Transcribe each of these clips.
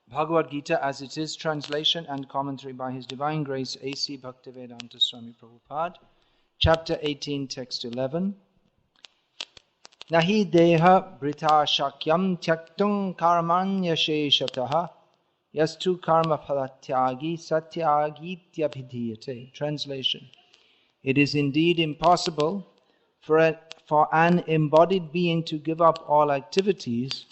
Bhagavad Gita as it is, translation and commentary by His Divine Grace A.C. Bhaktivedanta Swami Prabhupada, Chapter 18, Text 11. Nahi deha brita shakyam tyaktum karmanya sheshataha yastu karma phalatyagi satyagitya. Translation. It is indeed impossible for an embodied being to give up all activities,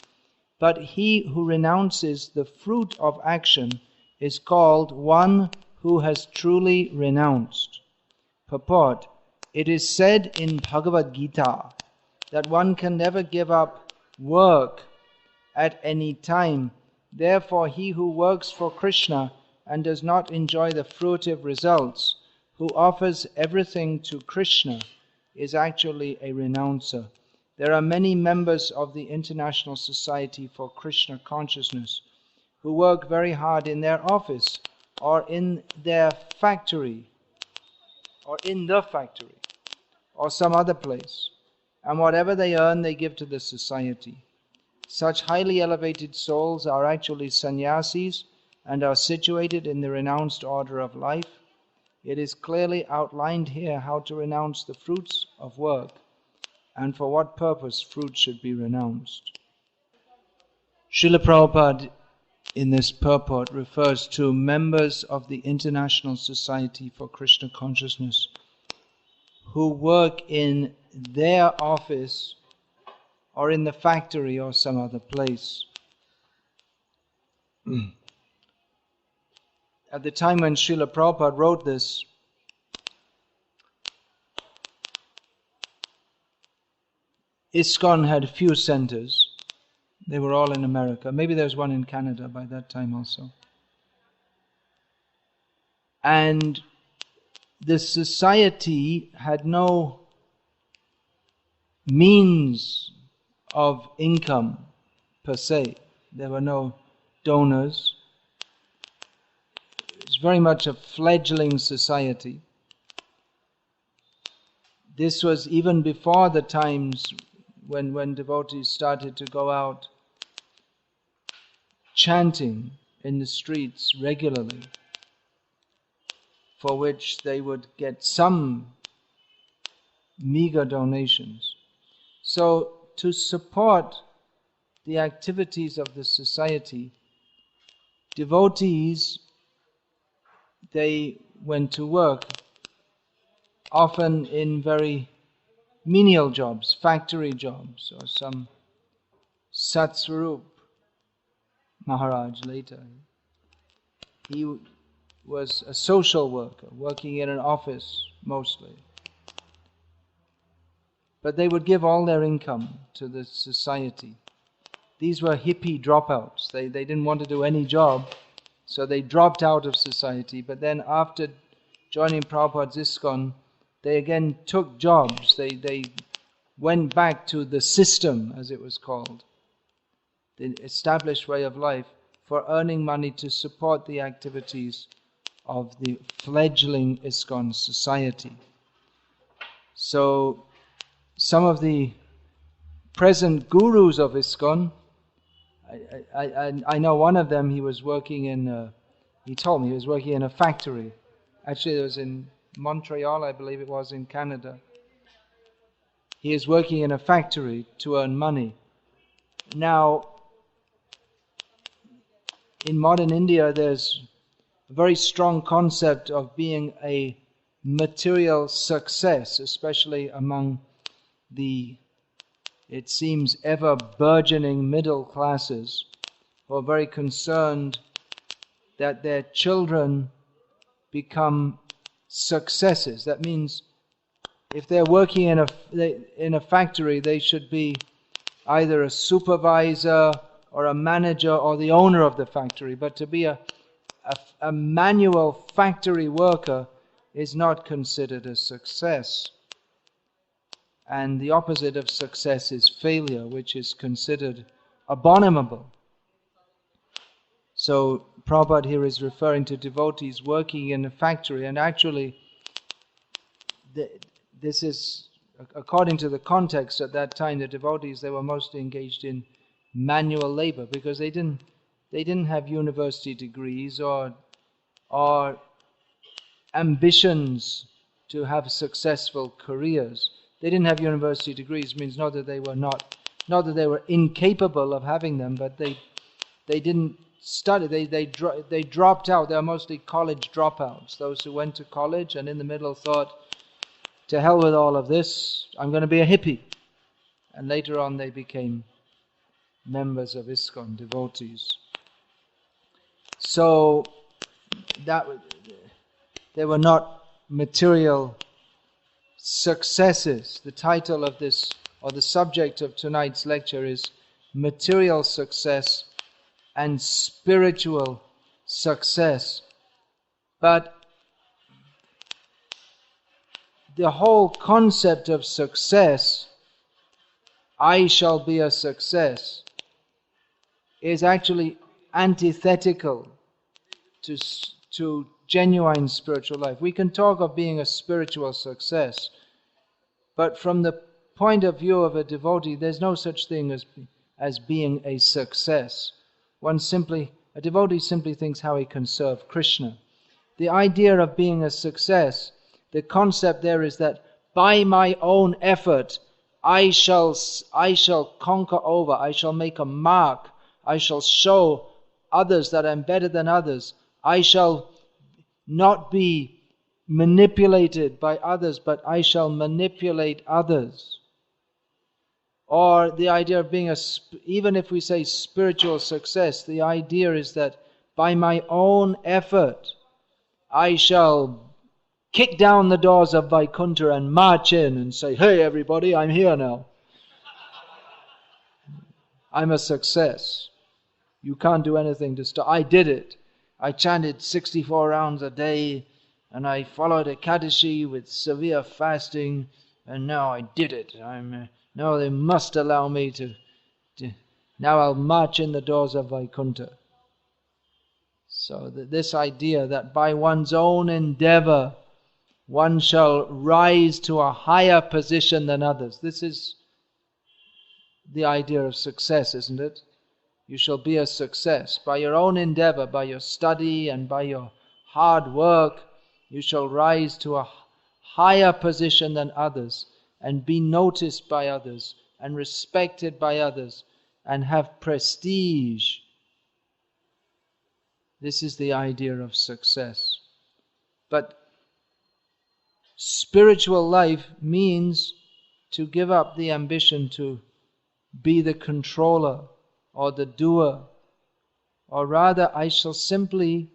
but he who renounces the fruit of action is called one who has truly renounced. Purport. It is said in Bhagavad Gita that one can never give up work at any time. Therefore, he who works for Krishna and does not enjoy the fruitive results, who offers everything to Krishna, is actually a renouncer. There are many members of the International Society for Krishna Consciousness who work very hard in their office or in their factory or in the factory or some other place, and whatever they earn they give to the society. Such highly elevated souls are actually sannyasis and are situated in the renounced order of life. It is clearly outlined here how to renounce the fruits of work and for what purpose fruit should be renounced. Srila Prabhupada in this purport refers to members of the International Society for Krishna Consciousness who work in their office or in the factory or some other place. At the time when Srila Prabhupada wrote this, ISKCON had few centers. They were all in America. Maybe there was one in Canada by that time also. And the society had no means of income per se. There were no donors. It's very much a fledgling society. This was even before the times when devotees started to go out chanting in the streets regularly, for which they would get some meager donations. So to support the activities of the society, devotees, they went to work, often in very menial jobs, factory jobs, or some Satswarup Maharaj later. He was a social worker, working in an office mostly. But they would give all their income to the society. These were hippie dropouts. They didn't want to do any job, so they dropped out of society. But then after joining Prabhupada's ISKCON, they again took jobs. They went back to the system, as it was called, the established way of life, for earning money to support the activities of the fledgling ISKCON society. So some of the present gurus of ISKCON, I know one of them, he was working in, he told me he was working in a factory. Actually, it was in Montreal, I believe it was, in Canada. He is working in a factory to earn money. Now, in modern India, there's a very strong concept of being a material success, especially among the, it seems, ever burgeoning middle classes, who are very concerned that their children become successes. That means if they're working in a factory, they should be either a supervisor or a manager or the owner of the factory. But to be a manual factory worker is not considered a success. And the opposite of success is failure, which is considered abominable. So Prabhupada here is referring to devotees working in a factory, and actually this is, according to the context at that time, the devotees, they were mostly engaged in manual labor because they didn't They didn't have university degrees or ambitions to have successful careers. They didn't have university degrees. Means not that they were incapable of having them, but they didn't study. They dropped out. They were mostly college dropouts. Those who went to college and in the middle thought, to hell with all of this, I'm going to be a hippie. And later on they became members of ISKCON, devotees. So they were not material successes. The title of this, or the subject of tonight's lecture, is Material Success and Spiritual Success. But the whole concept of success, I shall be a success, is actually antithetical to genuine spiritual life. We can talk of being a spiritual success, but from the point of view of a devotee, there's no such thing as being a success. A devotee simply thinks how he can serve Krishna. The idea of being a success, the concept there is that by my own effort, I shall conquer over, I shall make a mark, I shall show others that I'm better than others, I shall not be manipulated by others, but I shall manipulate others. Or the idea of being even if we say spiritual success, the idea is that by my own effort, I shall kick down the doors of Vaikuntha and march in and say, hey everybody, I'm here now. I'm a success. You can't do anything to stop. I did it. I chanted 64 rounds a day and I followed Ekadashi with severe fasting, and now I did it. Now they must allow me to now I'll march in the doors of Vaikuntha. So this idea that by one's own endeavor one shall rise to a higher position than others. This is the idea of success, isn't it? You shall be a success. By your own endeavor, by your study and by your hard work, you shall rise to a higher position than others and be noticed by others and respected by others and have prestige. This is the idea of success. But spiritual life means to give up the ambition to be the controller or the doer, or rather I shall simply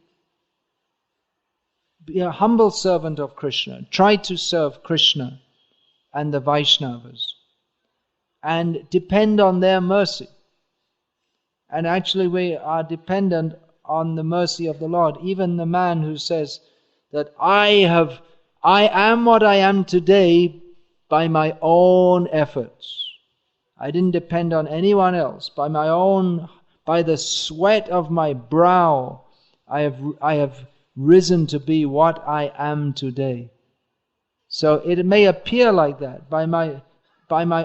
be a humble servant of Krishna, try to serve Krishna and the Vaishnavas and depend on their mercy. And actually we are dependent on the mercy of the Lord. Even the man who says that I am what I am today by my own efforts. I didn't depend on anyone else. By the sweat of my brow, I have risen to be what I am today. So it may appear like that. By my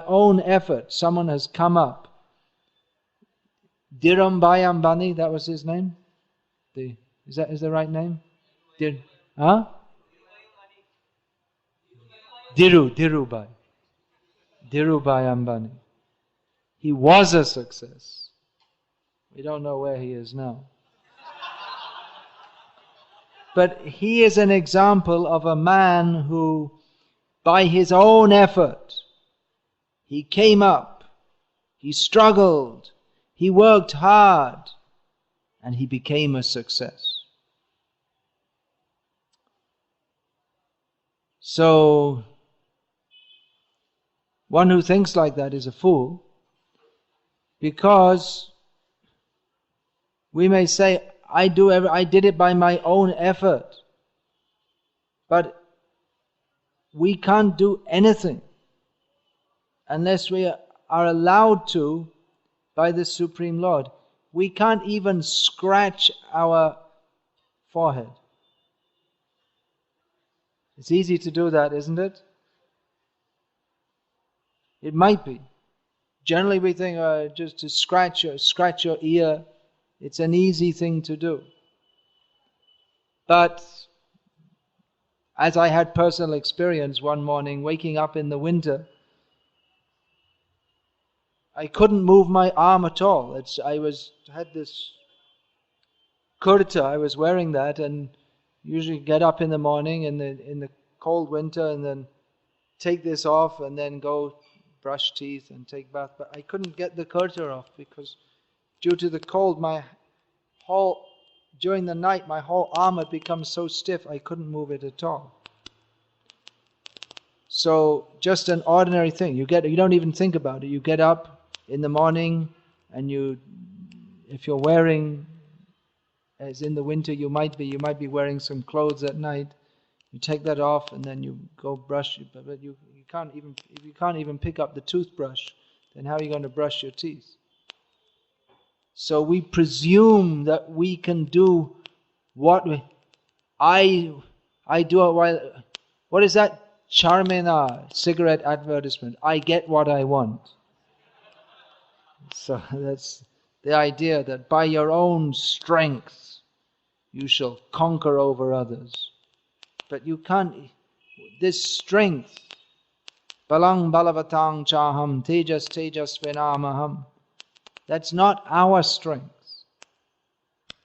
own effort, someone has come up. Dhirubhai Ambani, that was his name? Is that the right name? Dhirubhai. Dhirubhai Ambani. He was a success. We don't know where he is now. But he is an example of a man who, by his own effort, he came up, he struggled, he worked hard, and he became a success. So, one who thinks like that is a fool, because we may say, I did it by my own effort. But we can't do anything unless we are allowed to by the Supreme Lord. We can't even scratch our forehead. It's easy to do that, isn't it? It might be. Generally we think just to scratch your ear, It's an easy thing to do. But as I had personal experience one morning, waking up in the winter, I couldn't move my arm at all. I had this kurta, I was wearing that, and usually get up in the morning in the cold winter and then take this off and then go brush teeth and take bath. But I couldn't get the kurta off because due to the cold, during the night, my whole arm had become so stiff I couldn't move it at all. So just an ordinary thing. You don't even think about it. You get up in the morning and if you're wearing, as in the winter you might be wearing some clothes at night. You take that off and then you go brush it. But you can't even pick up the toothbrush, then how are you going to brush your teeth? So we presume that we can do I do it while. What is that? Charmina cigarette advertisement. I get what I want. So that's the idea that by your own strength you shall conquer over others. But you can't. This strength, balang balavatang chaham, tejas tejas vinamaham, that's not our strength.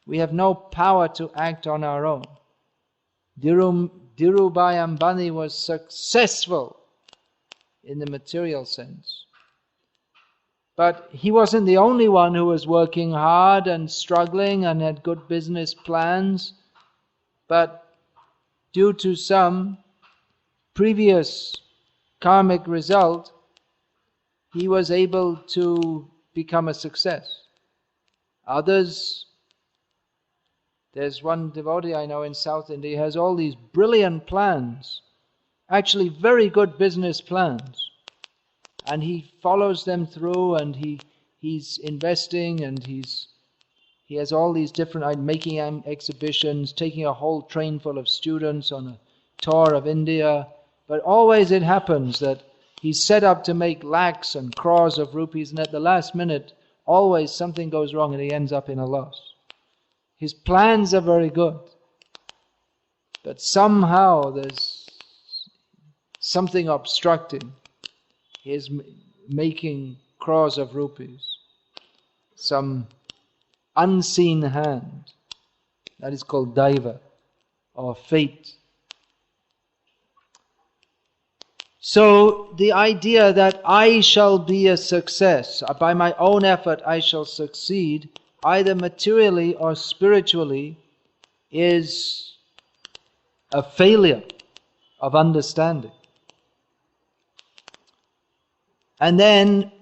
We have no power to act on our own. Dhirubhai Ambani was successful in the material sense. But he wasn't the only one who was working hard and struggling and had good business plans. But due to some previous karmic result, he was able to become a success. Others, there's one devotee I know in South India, he has all these brilliant plans, actually very good business plans. And he follows them through and he's investing and he has all these different, making exhibitions, taking a whole train full of students on a tour of India. But always it happens that he's set up to make lakhs and crores of rupees, and at the last minute, always something goes wrong and he ends up in a loss. His plans are very good, but somehow there's something obstructing his making crores of rupees. Some unseen hand. That is called daiva or fate. So the idea that I shall be a success, by my own effort I shall succeed, either materially or spiritually, is a failure of understanding. And then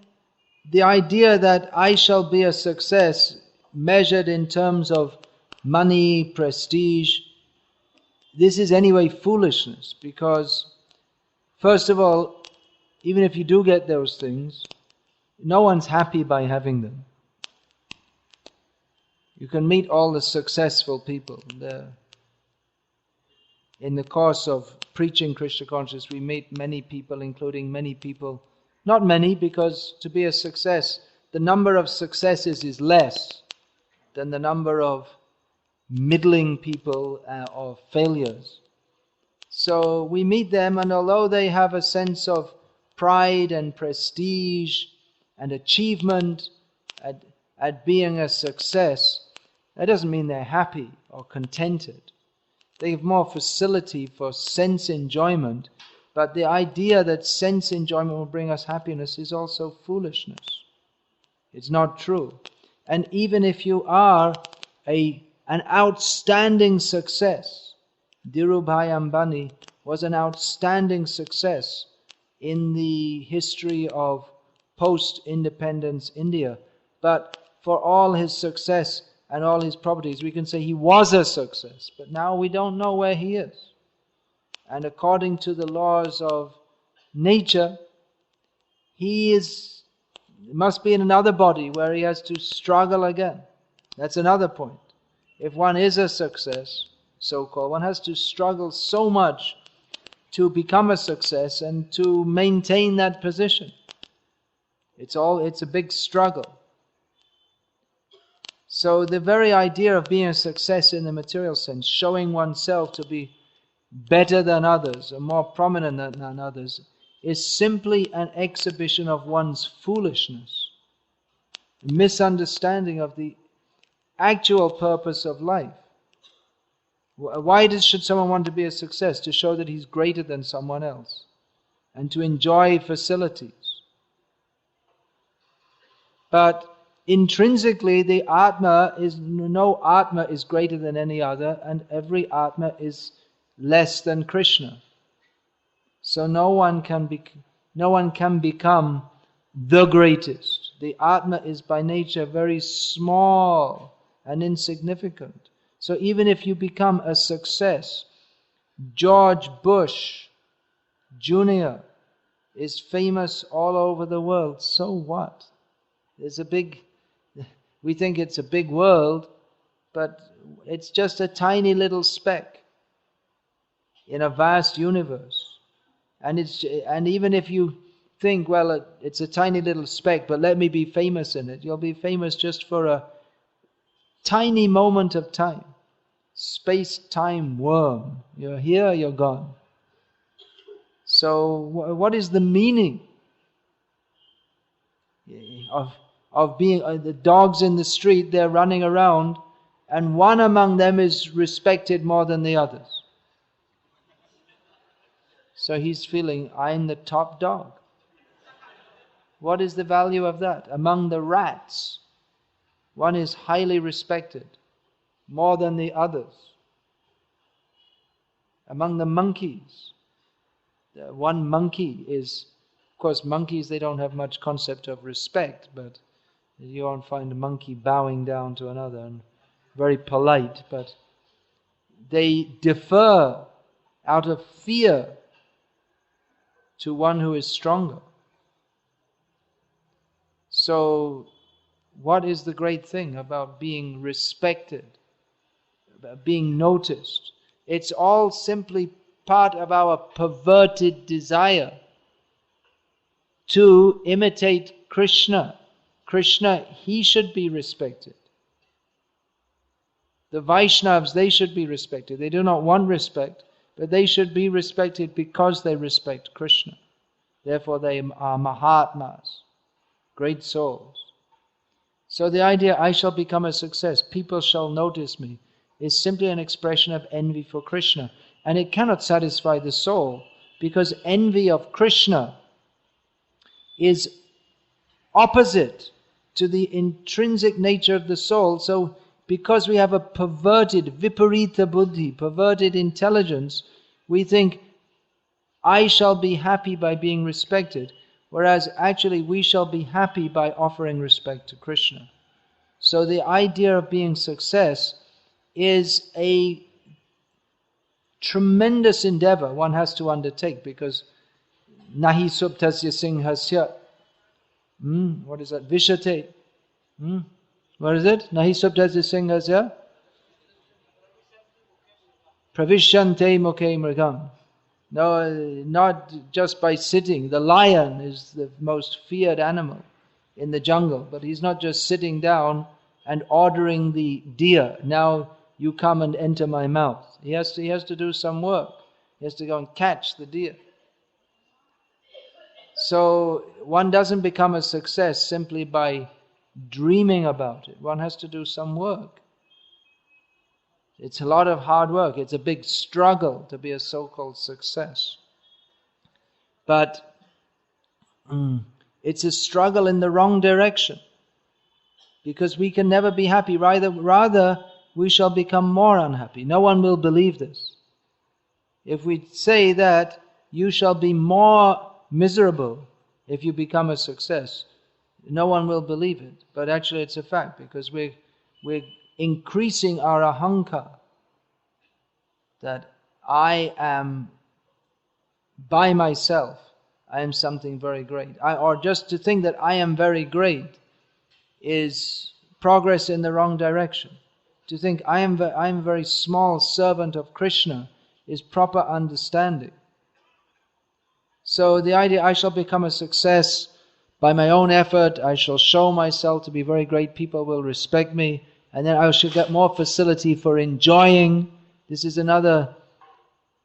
the idea that I shall be a success measured in terms of money, prestige, this is anyway foolishness, because first of all, even if you do get those things, no one's happy by having them. You can meet all the successful people. In the course of preaching Krishna consciousness, we meet many people, including many people, not many, because to be a success, the number of successes is less than the number of middling people or failures. So we meet them, and although they have a sense of pride and prestige and achievement at being a success, that doesn't mean they're happy or contented. They have more facility for sense enjoyment, but the idea that sense enjoyment will bring us happiness is also foolishness. It's not true. And even if you are an outstanding success, Dhirubhai Ambani was an outstanding success in the history of post-independence India. But for all his success and all his properties, we can say he was a success. But now we don't know where he is. And according to the laws of nature, he must be in another body where he has to struggle again. That's another point. If one is a success, so-called, one has to struggle so much to become a success and to maintain that position. It's a big struggle. So the very idea of being a success in the material sense, showing oneself to be better than others, or more prominent than others, is simply an exhibition of one's foolishness, a misunderstanding of the actual purpose of life. Why should someone want to be a success? To show that he's greater than someone else and to enjoy facilities. But intrinsically, the no Atma is greater than any other, and every Atma is less than Krishna. So no one can become the greatest. The Atma is by nature very small and insignificant. So even if you become a success, George Bush Jr. is famous all over the world. So what? We think it's a big world, but it's just a tiny little speck in a vast universe. And even if you think, well, it's a tiny little speck, but let me be famous in it, you'll be famous just for a tiny moment of time. Space-time worm. You're here, you're gone. So what is the meaning of being the dogs in the street? They're running around, and one among them is respected more than the others. So he's feeling, I'm the top dog. What is the value of that? Among the rats, one is highly respected more than the others. Among the monkeys, one monkey is, of course, monkeys, they don't have much concept of respect, but you won't find a monkey bowing down to another and very polite, but they defer out of fear to one who is stronger. So, what is the great thing about being respected, about being noticed? It's all simply part of our perverted desire to imitate Krishna. Krishna, he should be respected. The Vaishnavas, they should be respected. They do not want respect, but they should be respected because they respect Krishna. Therefore they are Mahatmas, great souls. So the idea, I shall become a success, people shall notice me, is simply an expression of envy for Krishna. And it cannot satisfy the soul, because envy of Krishna is opposite to the intrinsic nature of the soul. So because we have a perverted, viparita buddhi, perverted intelligence, we think, I shall be happy by being respected, whereas actually we shall be happy by offering respect to Krishna. So the idea of being success is a tremendous endeavor one has to undertake, because nahi subtasya singhasya, what is that? Vishate. What is it? Nahi subtasya singhasya pravishante mukhe mrigam. No, not just by sitting. The lion is the most feared animal in the jungle, but he's not just sitting down and ordering the deer, now you come and enter my mouth. He has to do some work. He has to go and catch the deer. So one doesn't become a success simply by dreaming about it. One has to do some work. It's a lot of hard work. It's a big struggle to be a so-called success. But it's a struggle in the wrong direction, because we can never be happy. Rather, we shall become more unhappy. No one will believe this. If we say that you shall be more miserable if you become a success, no one will believe it. But actually it's a fact, because we're increasing our ahankar, that I am by myself, I am something very great. Or just to think that I am very great is progress in the wrong direction. To think I am a very small servant of Krishna is proper understanding. So the idea, I shall become a success by my own effort, I shall show myself to be very great, people will respect me, and then I shall get more facility for enjoying. This is another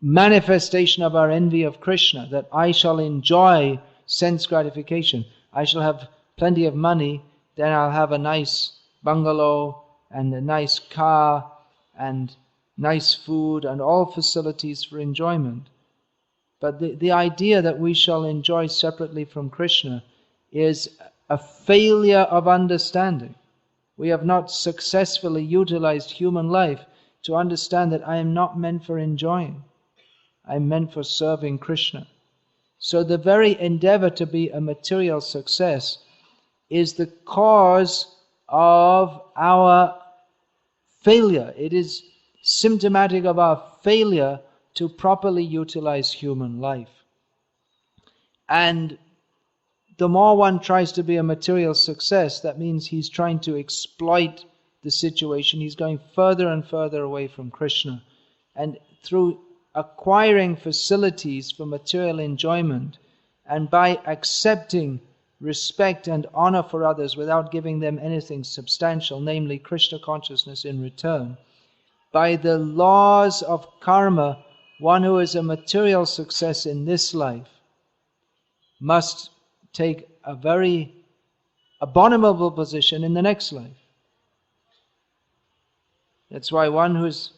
manifestation of our envy of Krishna, that I shall enjoy sense gratification. I shall have plenty of money, then I'll have a nice bungalow and a nice car and nice food and all facilities for enjoyment. But the idea that we shall enjoy separately from Krishna is a failure of understanding. We have not successfully utilized human life to understand that I am not meant for enjoying. I am meant for serving Krishna. So the very endeavor to be a material success is the cause of our failure. It is symptomatic of our failure to properly utilize human life. And the more one tries to be a material success, that means he's trying to exploit the situation. He's going further and further away from Krishna. And through acquiring facilities for material enjoyment, and by accepting respect and honor for others without giving them anything substantial, namely Krishna consciousness in return, by the laws of karma, one who is a material success in this life must take a very abominable position in the next life. That's why one who's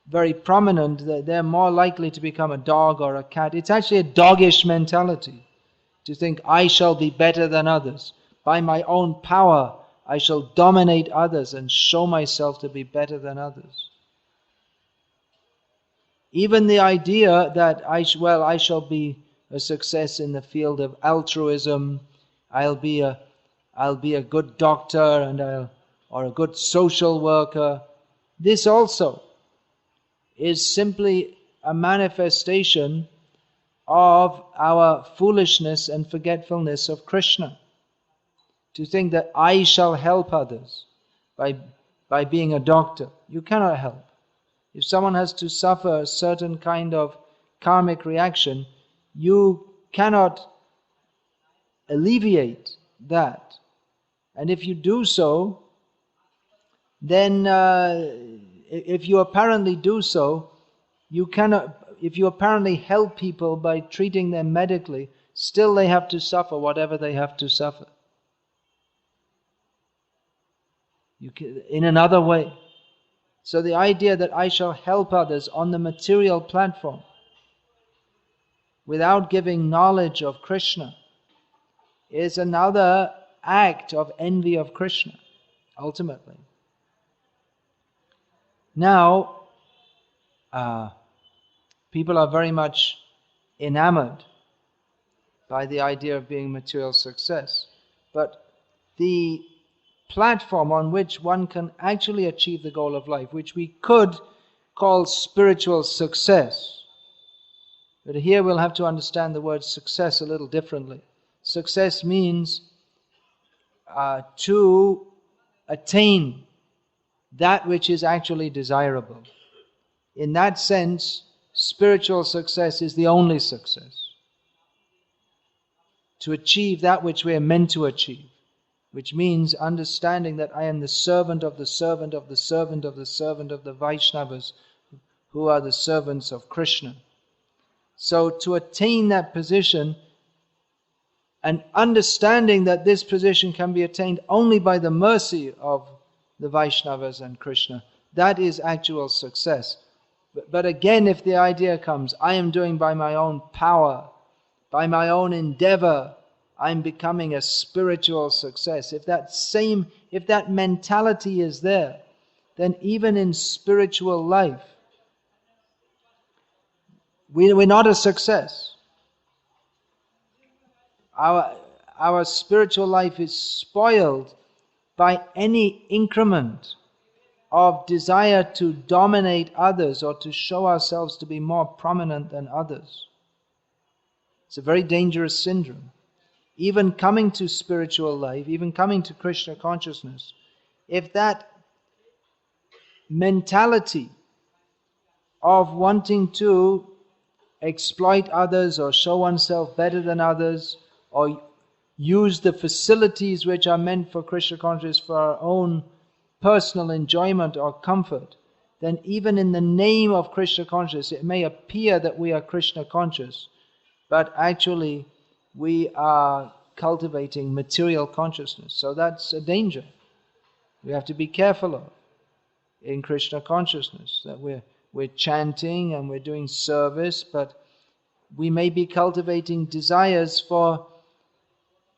very prominent, they're more likely to become a dog or a cat. It's actually a doggish mentality to think, I shall be better than others. By my own power, I shall dominate others and show myself to be better than others. Even the idea that I shall be a success in the field of altruism, I'll be a good doctor or a good social worker. This also is simply a manifestation of our foolishness and forgetfulness of Krishna. To think that I shall help others by being a doctor. You cannot help. If someone has to suffer a certain kind of karmic reaction, you cannot alleviate that. And if you do so, then if you apparently do so, you cannot. If you apparently help people by treating them medically, still they have to suffer whatever they have to suffer. In another way. So the idea that I shall help others on the material platform without giving knowledge of Krishna is another act of envy of Krishna, ultimately. Now, people are very much enamored by the idea of being material success. But the platform on which one can actually achieve the goal of life, which we could call spiritual success. But here we'll have to understand the word success a little differently. Success means to attain that which is actually desirable. In that sense, spiritual success is the only success. To achieve that which we are meant to achieve. Which means understanding that I am the servant of the servant of the servant of the servant of the Vaishnavas, who are the servants of Krishna. So to attain that position, and understanding that this position can be attained only by the mercy of the Vaishnavas and Krishna, that is actual success. But again, if the idea comes, I am doing by my own power, by my own endeavor, I'm becoming a spiritual success. If that mentality is there, then even in spiritual life, we're not a success. Our spiritual life is spoiled by any increment of desire to dominate others or to show ourselves to be more prominent than others. It's a very dangerous syndrome. Even coming to spiritual life, even coming to Krishna consciousness, if that mentality of wanting to exploit others or show oneself better than others or use the facilities which are meant for Krishna consciousness for our own personal enjoyment or comfort, then even in the name of Krishna consciousness, it may appear that we are Krishna conscious, but actually we are cultivating material consciousness. So that's a danger we have to be careful of in Krishna consciousness, that we're chanting and we're doing service, but we may be cultivating desires for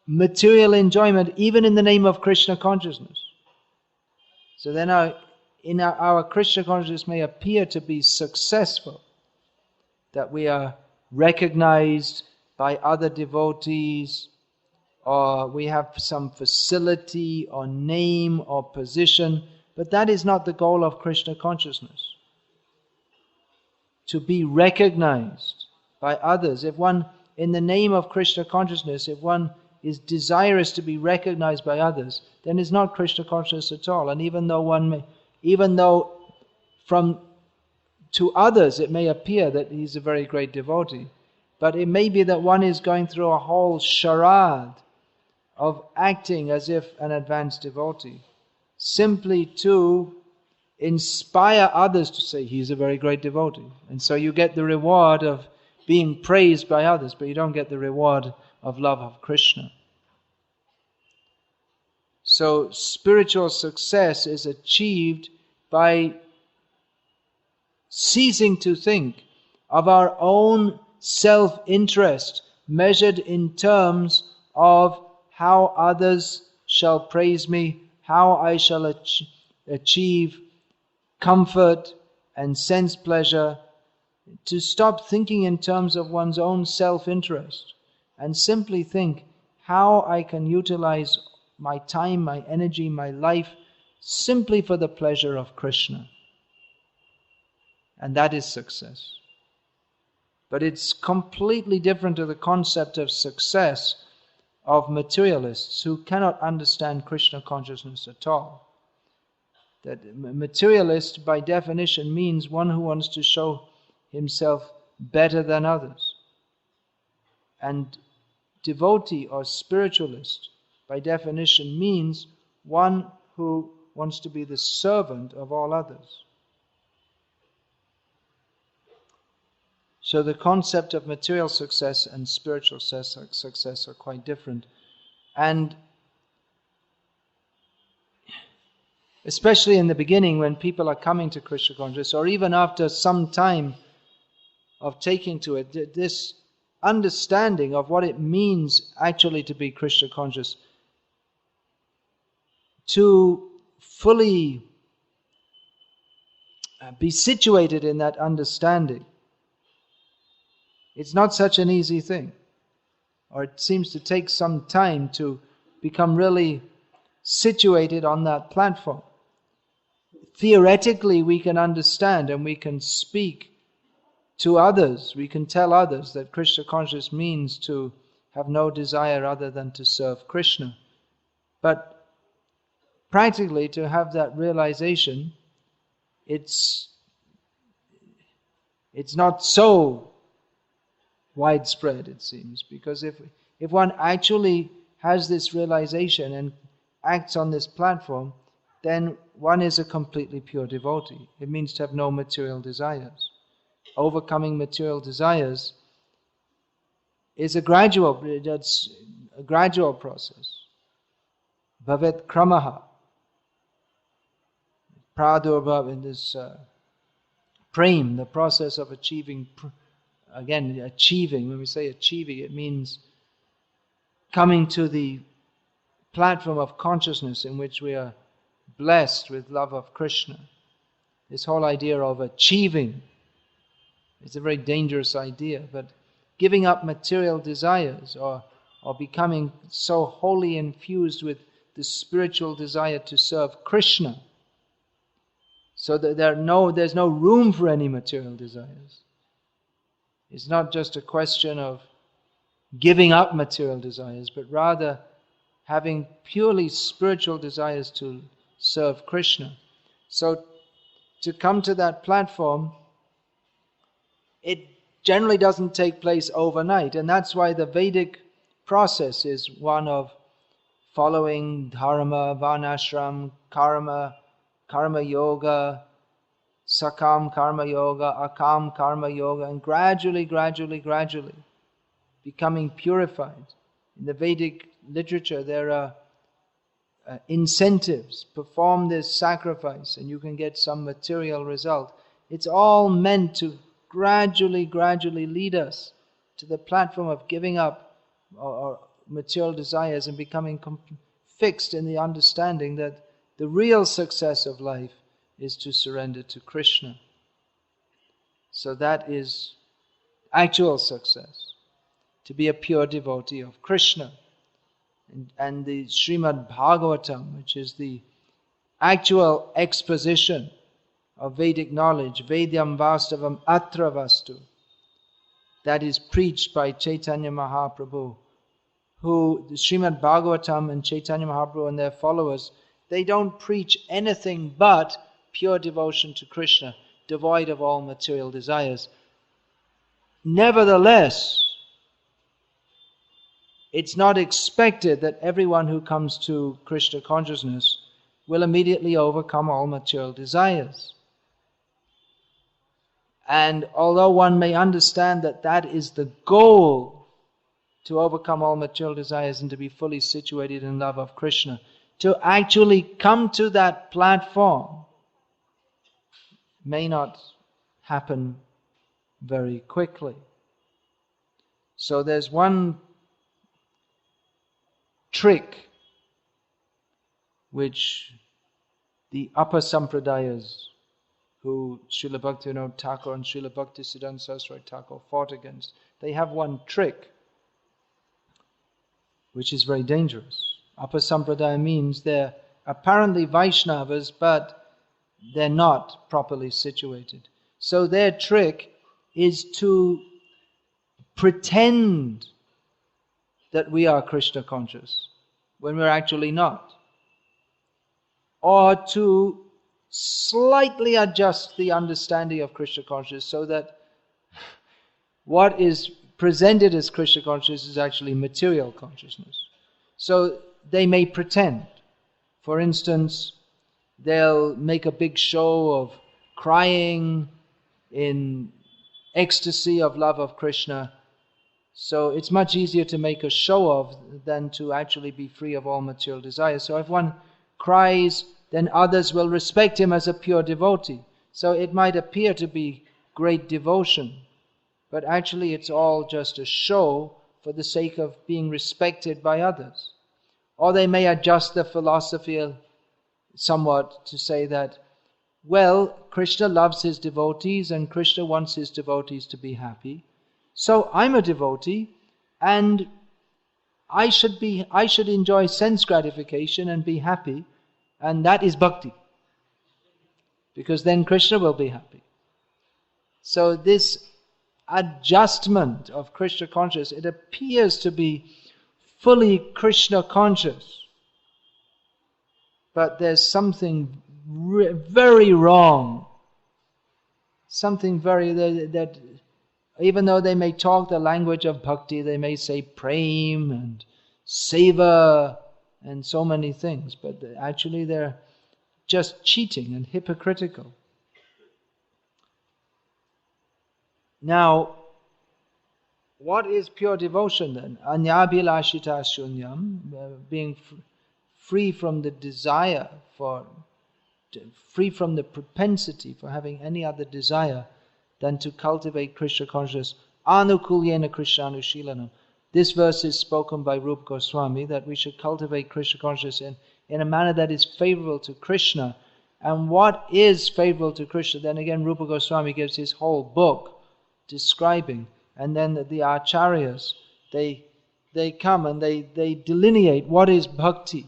material enjoyment even in the name of Krishna consciousness. So then our Krishna consciousness may appear to be successful, that we are recognized by other devotees, or we have some facility or name or position, but that is not the goal of Krishna consciousness. To be recognized by others. If one, in the name of Krishna consciousness, if one is desirous to be recognized by others, then it's not Krishna consciousness at all. And even though to others it may appear that he's a very great devotee, but it may be that one is going through a whole charade of acting as if an advanced devotee, simply to inspire others to say he's a very great devotee. And so you get the reward of being praised by others, but you don't get the reward of love of Krishna. So spiritual success is achieved by ceasing to think of our own self-interest measured in terms of how others shall praise me, how I shall achieve comfort and sense pleasure, to stop thinking in terms of one's own self-interest and simply think how I can utilize my time, my energy, my life simply for the pleasure of Krishna. And that is success. But it's completely different to the concept of success of materialists who cannot understand Krishna consciousness at all. That materialist by definition means one who wants to show himself better than others. And devotee or spiritualist by definition means one who wants to be the servant of all others. So the concept of material success and spiritual success are quite different. And especially in the beginning when people are coming to Krishna consciousness, or even after some time of taking to it, this understanding of what it means actually to be Krishna conscious, to fully be situated in that understanding, it's not such an easy thing. Or it seems to take some time to become really situated on that platform. Theoretically, we can understand and we can speak to others. We can tell others that Krishna consciousness means to have no desire other than to serve Krishna. But practically, to have that realization, it's not so widespread, it seems, because if one actually has this realization and acts on this platform, then one is a completely pure devotee. It means to have no material desires. Overcoming material desires is a gradual process. Bhavet kramaha. Pradurabhav, in this prem, the process of achieving. Again, achieving, when we say achieving, it means coming to the platform of consciousness in which we are blessed with love of Krishna. This whole idea of achieving is a very dangerous idea, but giving up material desires or becoming so wholly infused with the spiritual desire to serve Krishna, so that there's no room for any material desires. It's not just a question of giving up material desires, but rather having purely spiritual desires to serve Krishna. So to come to that platform, it generally doesn't take place overnight, and that's why the Vedic process is one of following dharma, varnashram, karma, karma yoga, sakam karma yoga, akam karma yoga, and gradually becoming purified. In the Vedic literature, there are incentives. Perform this sacrifice and you can get some material result. It's all meant to gradually lead us to the platform of giving up our material desires and becoming fixed in the understanding that the real success of life is to surrender to Krishna. So that is actual success, to be a pure devotee of Krishna. And the Srimad Bhagavatam, which is the actual exposition of Vedic knowledge, Vedyam Vastavam Atra Vastu, that is preached by Chaitanya Mahaprabhu, who the Srimad Bhagavatam and Chaitanya Mahaprabhu and their followers, they don't preach anything but pure devotion to Krishna, devoid of all material desires. Nevertheless, it's not expected that everyone who comes to Krishna consciousness will immediately overcome all material desires. And although one may understand that that is the goal, to overcome all material desires and to be fully situated in love of Krishna, to actually come to that platform may not happen very quickly. So there's one trick which the upper sampradayas, who Srila Bhaktivinoda Thakur and Srila Bhaktisiddhanta Saraswati Thakur fought against, they have one trick which is very dangerous. Upper sampradaya means they're apparently Vaishnavas, but they're not properly situated. So their trick is to pretend that we are Krishna conscious when we're actually not, or to slightly adjust the understanding of Krishna consciousness so that what is presented as Krishna consciousness is actually material consciousness. So they may pretend. For instance, they'll make a big show of crying in ecstasy of love of Krishna. So it's much easier to make a show of than to actually be free of all material desires. So if one cries, then others will respect him as a pure devotee. So it might appear to be great devotion, but actually it's all just a show for the sake of being respected by others. Or they may adjust the philosophy somewhat to say that, well, Krishna loves his devotees and Krishna wants his devotees to be happy. So I'm a devotee and I should enjoy sense gratification and be happy, and that is bhakti, because then Krishna will be happy. So this adjustment of Krishna consciousness, it appears to be fully Krishna conscious, but there's something very wrong. Something that even though they may talk the language of bhakti, they may say prem and seva and so many things, but actually they're just cheating and hypocritical. Now, what is pure devotion then? Anyabhilashita shunyam, being free from the desire free from the propensity for having any other desire than to cultivate Krishna consciousness. Anukulyena Krishna anushilanam. This verse is spoken by Rupa Goswami, that we should cultivate Krishna consciousness in a manner that is favorable to Krishna. And what is favorable to Krishna? Then again, Rupa Goswami gives his whole book describing. And then the acharyas, they come and they delineate what is bhakti,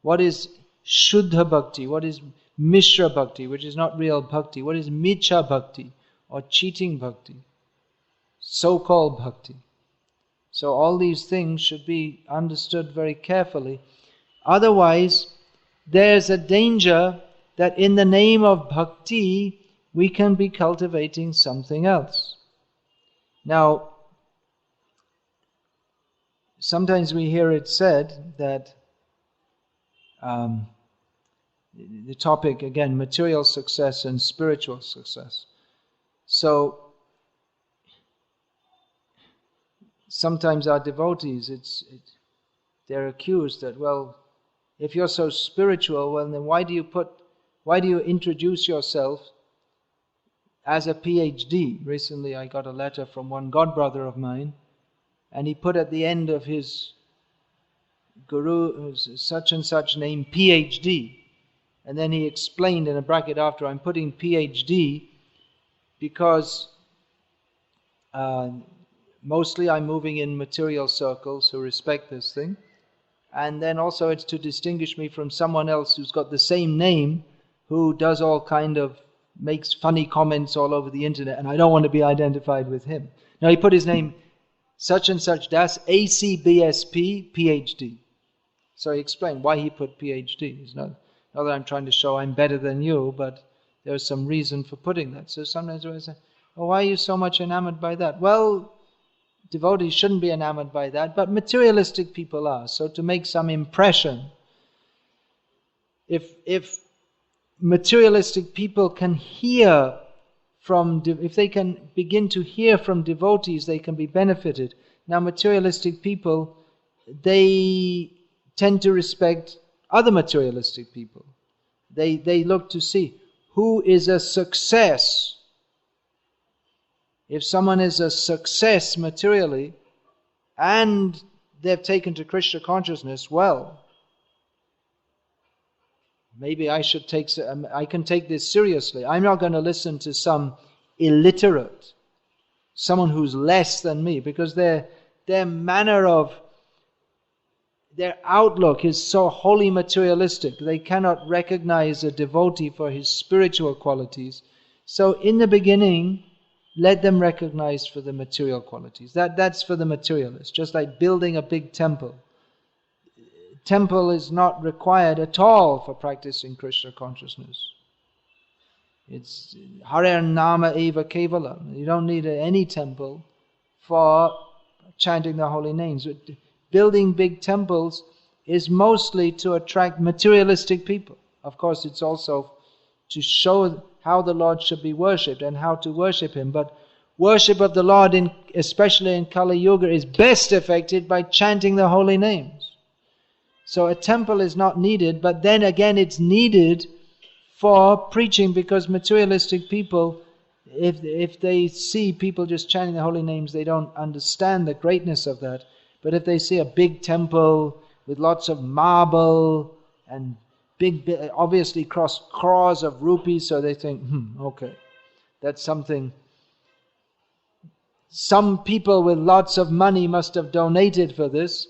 what is shuddha bhakti, what is mishra bhakti, which is not real bhakti, what is micha bhakti, or cheating bhakti, so-called bhakti. So all these things should be understood very carefully. Otherwise, there's a danger that in the name of bhakti, we can be cultivating something else. Now, sometimes we hear it said that the topic again, material success and spiritual success. So sometimes our devotees, they're accused that, well, if you're so spiritual, well then why do you introduce yourself as a PhD? Recently I got a letter from one godbrother of mine, and he put at the end of his guru, such and such name, PhD. And then he explained in a bracket after, I'm putting PhD because mostly I'm moving in material circles who respect this thing. And then also it's to distinguish me from someone else who's got the same name, who does all kind of, makes funny comments all over the internet, and I don't want to be identified with him. Now he put his name, such and such Das, ACBSP, PhD. So he explained why he put PhD. It's not that I'm trying to show I'm better than you, but there's some reason for putting that. So sometimes we say, oh, why are you so much enamored by that? Well, devotees shouldn't be enamored by that, but materialistic people are. So to make some impression, if materialistic people can hear from, if they can begin to hear from devotees, they can be benefited. Now materialistic people, they tend to respect other materialistic people. They look to see who is a success. If someone is a success materially and they've taken to Krishna consciousness, well, maybe I can take this seriously. I'm not going to listen to some illiterate, someone who's less than me, because their manner of, their outlook is so wholly materialistic. They cannot recognize a devotee for his spiritual qualities. So in the beginning, let them recognize for the material qualities. That's for the materialists, just like building a big temple. Temple is not required at all for practicing Krishna consciousness. It's Hare Nama Eva Kevalam. You don't need any temple for chanting the holy names. Building big temples is mostly to attract materialistic people. Of course, it's also to show how the Lord should be worshipped and how to worship Him. But worship of the Lord, especially in Kali Yuga, is best effected by chanting the holy names. So a temple is not needed, but then again it's needed for preaching, because materialistic people, if they see people just chanting the holy names, they don't understand the greatness of that. But if they see a big temple with lots of marble and big, obviously crores of rupees, so they think, okay, that's something. Some people with lots of money must have donated for this,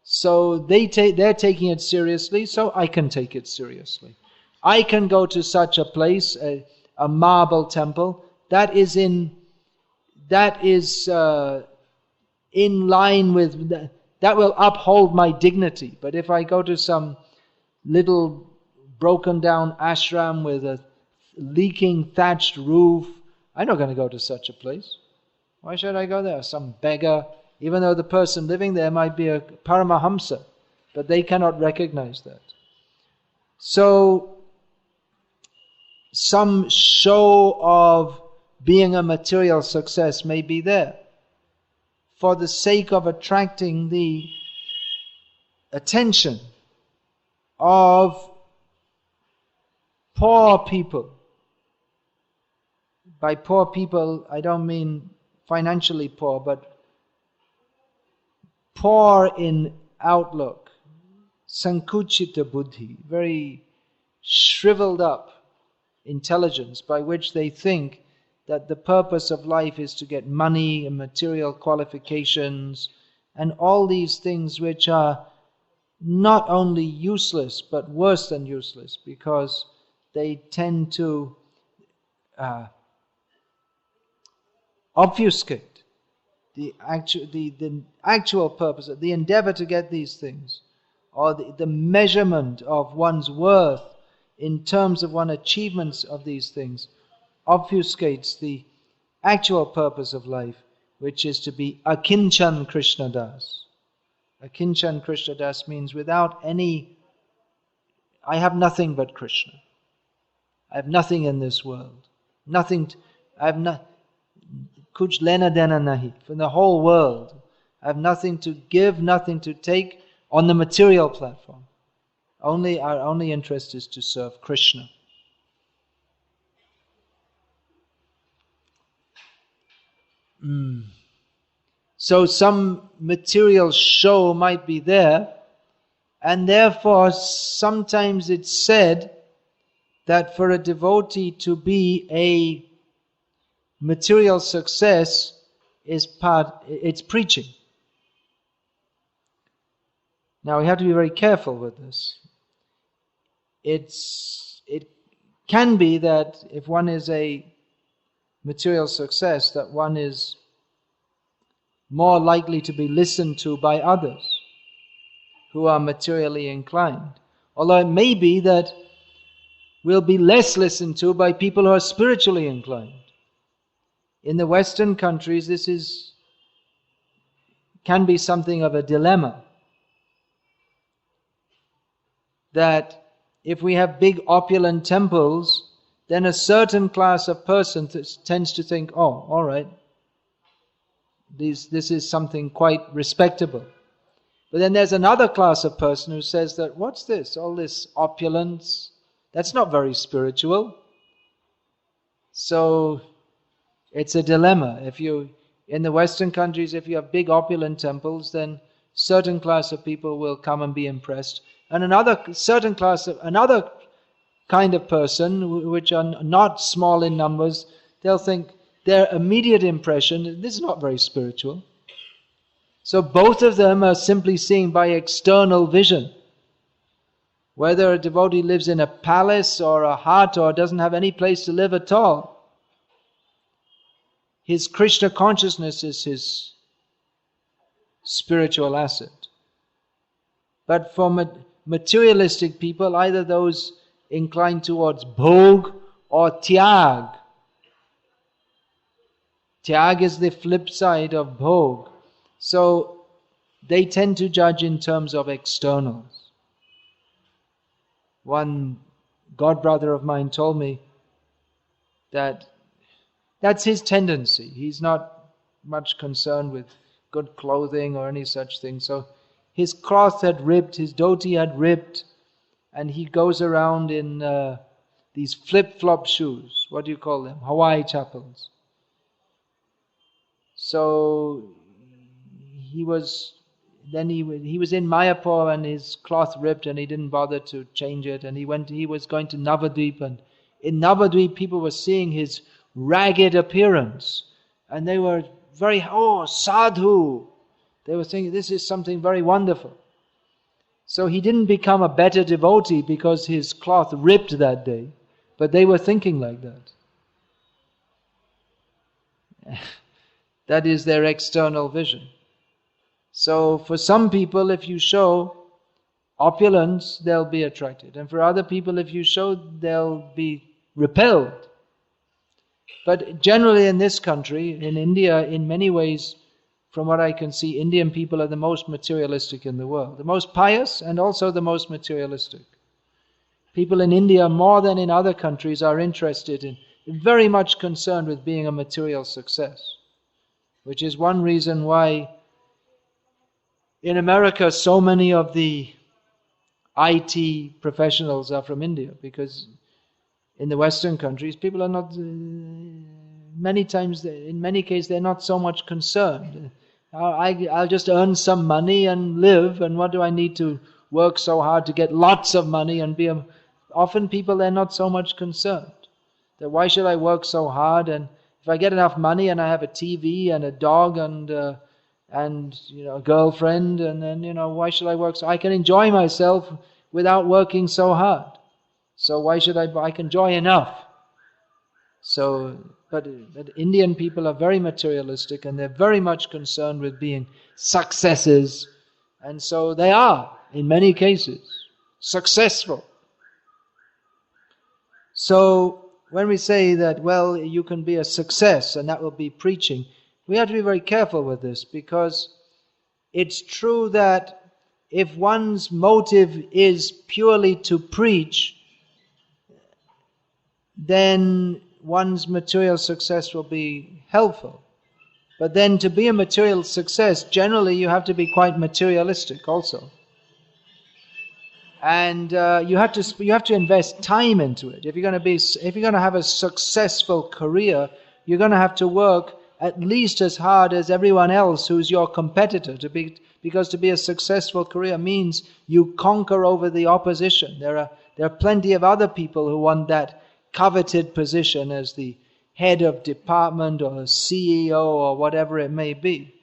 so they're taking it seriously, so I can take it seriously. I can go to such a place, a marble temple, that is in line with, that will uphold my dignity. But if I go to some little broken down ashram with a leaking thatched roof, I'm not going to go to such a place. Why should I go there? Some beggar, even though the person living there might be a Paramahamsa, but they cannot recognize that. So, some show of being a material success may be there for the sake of attracting the attention of poor people. By poor people, I don't mean financially poor, but poor in outlook, sankuchita buddhi, very shriveled up intelligence, by which they think that the purpose of life is to get money and material qualifications and all these things which are not only useless but worse than useless, because they tend to obfuscate the actual purpose, the endeavor to get these things, or the measurement of one's worth in terms of one's achievements of these things, obfuscates the actual purpose of life, which is to be Akinchan Krishna Das. Akinchan Krishna Das means without any I have nothing but Krishna. I have nothing in this world. Nothing. I have not. Kuch lena dena nahi. From the whole world, I have nothing to give, nothing to take on the material platform. Our only interest is to serve Krishna. So some material show might be there, and therefore sometimes it's said that for a devotee to be a material success it's preaching. Now we have to be very careful with this. It can be that if one is a material success, that one is more likely to be listened to by others who are materially inclined. Although it may be that we'll be less listened to by people who are spiritually inclined. In the Western countries, this can be something of a dilemma. That if we have big opulent temples, then a certain class of person tends to think, oh, all right, this is something quite respectable. But then there's another class of person who says that, what's this? All this opulence, that's not very spiritual. So it's a dilemma. In the Western countries, if you have big opulent temples, then certain class of people will come and be impressed. And another kind of person, which are not small in numbers, they'll think their immediate impression, this is not very spiritual. So both of them are simply seeing by external vision. Whether a devotee lives in a palace or a hut or doesn't have any place to live at all, his Krishna consciousness is his spiritual asset. But for materialistic people, either those inclined towards bhog or tyag. Tyag is the flip side of bhog. So they tend to judge in terms of externals. One godbrother of mine told me that that's his tendency. He's not much concerned with good clothing or any such thing. So his cloth had ripped, his dhoti had ripped, and he goes around in these flip-flop shoes. What do you call them? Hawaii chappals. So he was in Mayapur and his cloth ripped and he didn't bother to change it, and he was going to Navadvip, and in Navadvip people were seeing his ragged appearance and they were very, sadhu. They were thinking this is something very wonderful. So he didn't become a better devotee because his cloth ripped that day, but they were thinking like that. That is their external vision. So for some people, if you show opulence, they'll be attracted. And for other people, if you show, they'll be repelled. But generally in this country, in India, in many ways, from what I can see, Indian people are the most materialistic in the world. The most pious and also the most materialistic. People in India, more than in other countries, are interested in, very much concerned with being a material success. Which is one reason why in America so many of the IT professionals are from India, because in the Western countries people are not, many times, in many cases they're not so much concerned. I'll just earn some money and live, and what do I need to work so hard to get lots of money and be often people, they're not so much concerned. That why should I work so hard, and if I get enough money and I have a TV and a dog and a girlfriend, and then why should I work? So I can enjoy myself without working so hard. So why should I can enjoy enough. So, but Indian people are very materialistic and they're very much concerned with being successes, and so they are in many cases successful. So when we say that, well, you can be a success and that will be preaching, we have to be very careful with this, because it's true that if one's motive is purely to preach, then one's material success will be helpful. But then to be a material success, generally you have to be quite materialistic also. And you have to invest time into it. If you're going to have a successful career, you're going to have to work at least as hard as everyone else who's your competitor, because to be a successful career means you conquer over the opposition. There are plenty of other people who want that coveted position as the head of department or CEO or whatever it may be.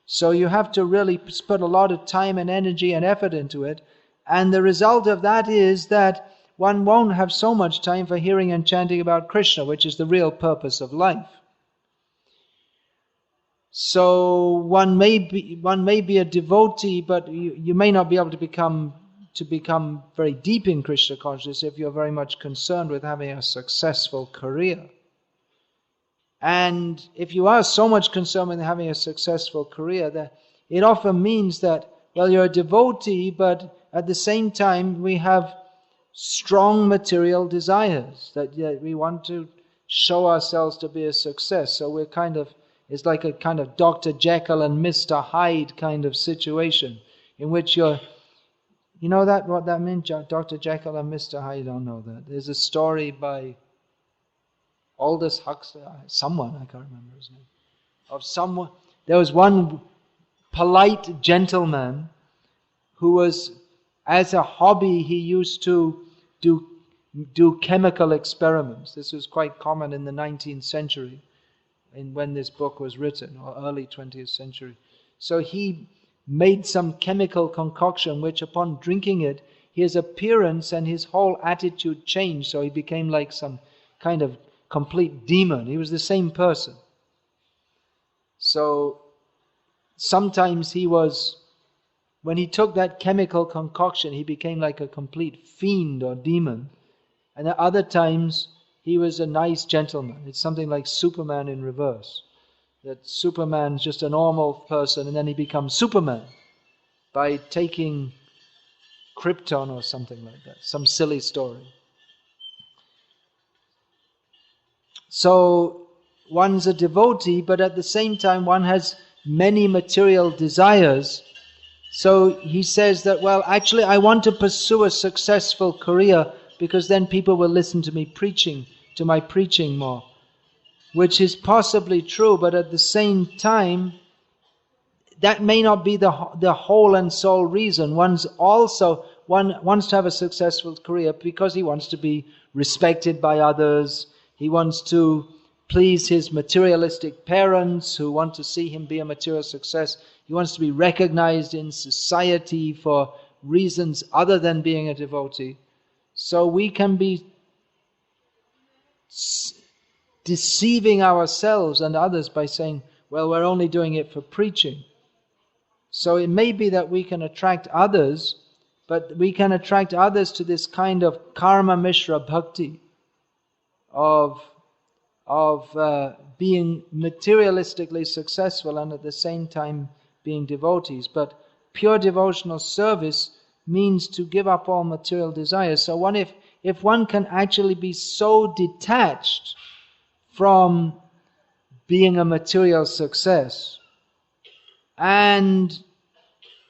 So you have to really put a lot of time and energy and effort into it. And the result of that is that one won't have so much time for hearing and chanting about Krishna, which is the real purpose of life. So one may be a devotee, but you may not be able to become very deep in Krishna consciousness if you're very much concerned with having a successful career. And if you are so much concerned with having a successful career, that it often means that, well, you're a devotee, but at the same time we have strong material desires, that we want to show ourselves to be a success. So we're it's like a kind of Dr. Jekyll and Mr. Hyde kind of situation, in which you know what that means, Dr. Jekyll and Mr. Hyde? You don't know that. There's a story by Aldous Huxley, someone, I can't remember his name, of someone. There was one polite gentleman who was, as a hobby, he used to do chemical experiments. This was quite common in the 19th century, when this book was written, or early 20th century. So he made some chemical concoction, which upon drinking it, his appearance and his whole attitude changed. So he became like some kind of complete demon. He was the same person. So sometimes when he took that chemical concoction, he became like a complete fiend or demon. And at other times, he was a nice gentleman. It's something like Superman in reverse. That Superman's just a normal person, and then he becomes Superman by taking Krypton or something like that. Some silly story. So one's a devotee, but at the same time one has many material desires. So he says that, well, actually I want to pursue a successful career because then people will listen to my preaching more. Which is possibly true, but at the same time, that may not be the whole and sole reason. One wants to have a successful career because he wants to be respected by others. He wants to please his materialistic parents who want to see him be a material success. He wants to be recognized in society for reasons other than being a devotee. So we can be deceiving ourselves and others by saying, well, we're only doing it for preaching. So it may be that we can attract others, but we can attract others to this kind of karma mishra bhakti, of being materialistically successful and at the same time being devotees. But pure devotional service means to give up all material desires. So if one can actually be so detached from being a material success and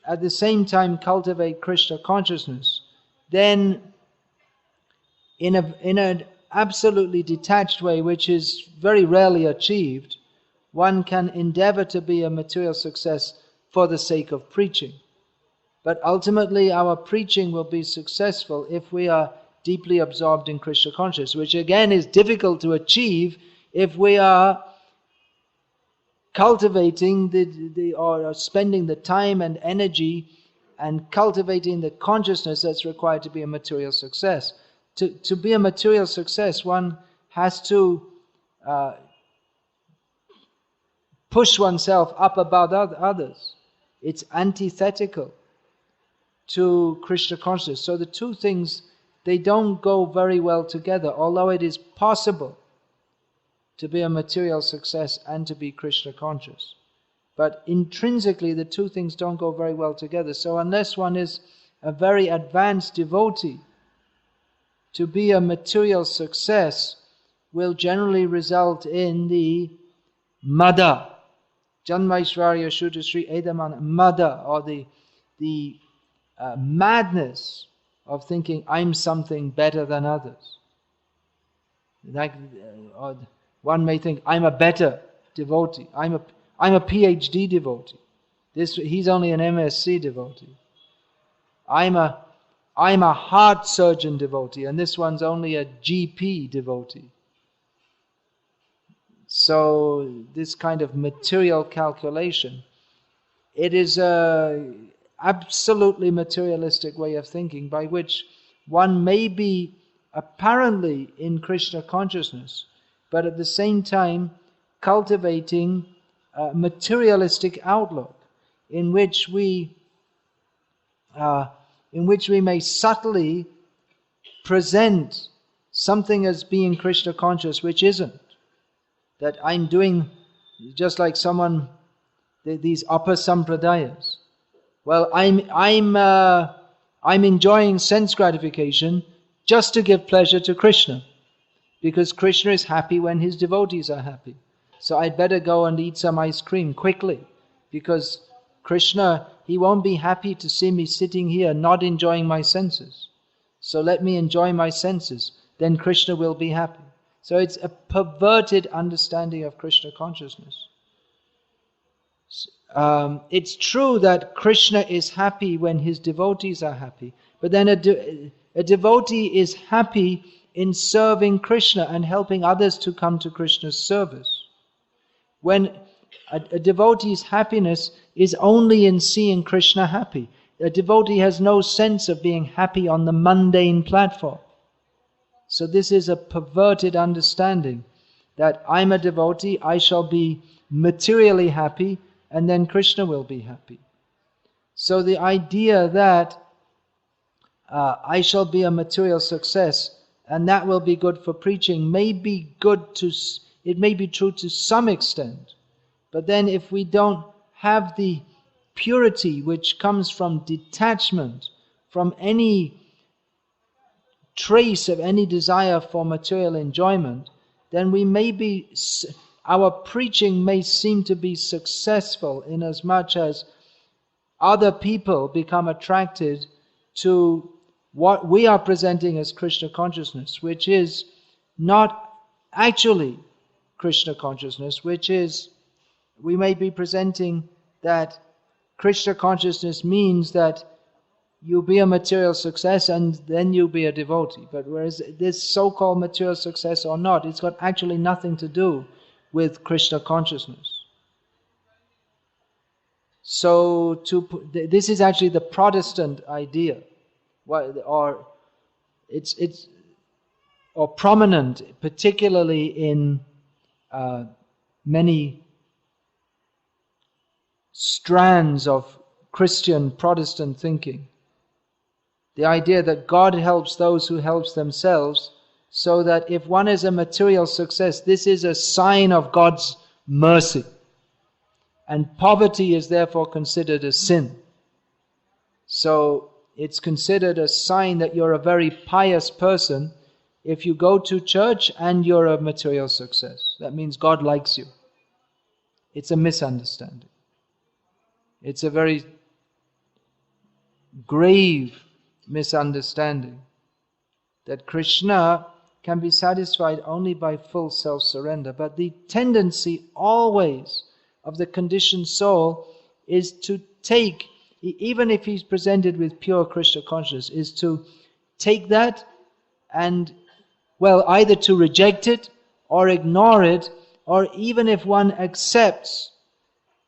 at the same time cultivate Krishna consciousness, then in an absolutely detached way, which is very rarely achieved, one can endeavor to be a material success for the sake of preaching. But ultimately our preaching will be successful if we are deeply absorbed in Krishna consciousness, which again is difficult to achieve if we are cultivating or spending the time and energy and cultivating the consciousness that's required to be a material success. To be a material success, one has to push oneself up above others. It's antithetical to Krishna consciousness. So the two things, they don't go very well together, although it is possible to be a material success and to be Krishna conscious. But intrinsically, the two things don't go very well together. So unless one is a very advanced devotee, to be a material success will generally result in the mada. Janmaishvarya Shuddhasri Edaman mada, or the madness of thinking I'm something better than others. Like one may think I'm a better devotee. I'm a PhD devotee. He's only an MSc devotee. I'm a heart surgeon devotee, and this one's only a GP devotee. So this kind of material calculation, it is a absolutely materialistic way of thinking by which one may be apparently in Krishna consciousness, but at the same time cultivating a materialistic outlook in which we may subtly present something as being Krishna conscious which isn't. That I'm doing just like someone, these upper sampradayas. Well, I'm enjoying sense gratification just to give pleasure to Krishna, because Krishna is happy when his devotees are happy. So I'd better go and eat some ice cream quickly, because Krishna, he won't be happy to see me sitting here not enjoying my senses. So let me enjoy my senses, then Krishna will be happy. So it's a perverted understanding of Krishna consciousness. It's true that Krishna is happy when his devotees are happy, but then a devotee is happy in serving Krishna and helping others to come to Krishna's service. When a devotee's happiness is only in seeing Krishna happy. A devotee has no sense of being happy on the mundane platform. So this is a perverted understanding that I'm a devotee, I shall be materially happy, and then Krishna will be happy. So the idea that I shall be a material success and that will be good for preaching may be it may be true to some extent. But then if we don't have the purity which comes from detachment, from any trace of any desire for material enjoyment, then our preaching may seem to be successful inasmuch as other people become attracted to what we are presenting as Krishna consciousness, which is not actually Krishna consciousness, which is, we may be presenting that Krishna consciousness means that you'll be a material success and then you'll be a devotee. But whereas this so-called material success or not, it's got actually nothing to do with Krishna consciousness. So this is actually the Protestant idea, or prominent, particularly in many strands of Christian Protestant thinking. The idea that God helps those who help themselves, so that if one is a material success, this is a sign of God's mercy. And poverty is therefore considered a sin. So it's considered a sign that you're a very pious person if you go to church and you're a material success. That means God likes you. It's a misunderstanding. It's a very grave misunderstanding that Krishna can be satisfied only by full self-surrender. But the tendency always of the conditioned soul is to take, even if he's presented with pure Krishna consciousness, is to take that and, either to reject it or ignore it, or even if one accepts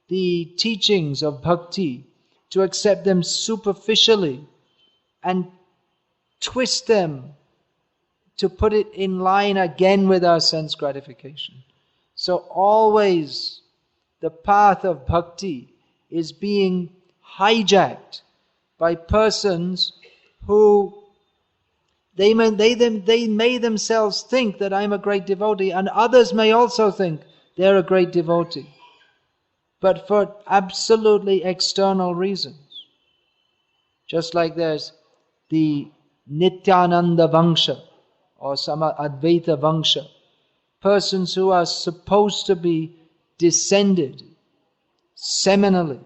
the teachings of bhakti, to accept them superficially and twist them to put it in line again with our sense gratification. So always the path of bhakti is being hijacked by persons who they may themselves think that I'm a great devotee, and others may also think they're a great devotee. but for absolutely external reasons. Just like there's the Nityananda Vangsha or some Advaita Vangsha, persons who are supposed to be descended seminally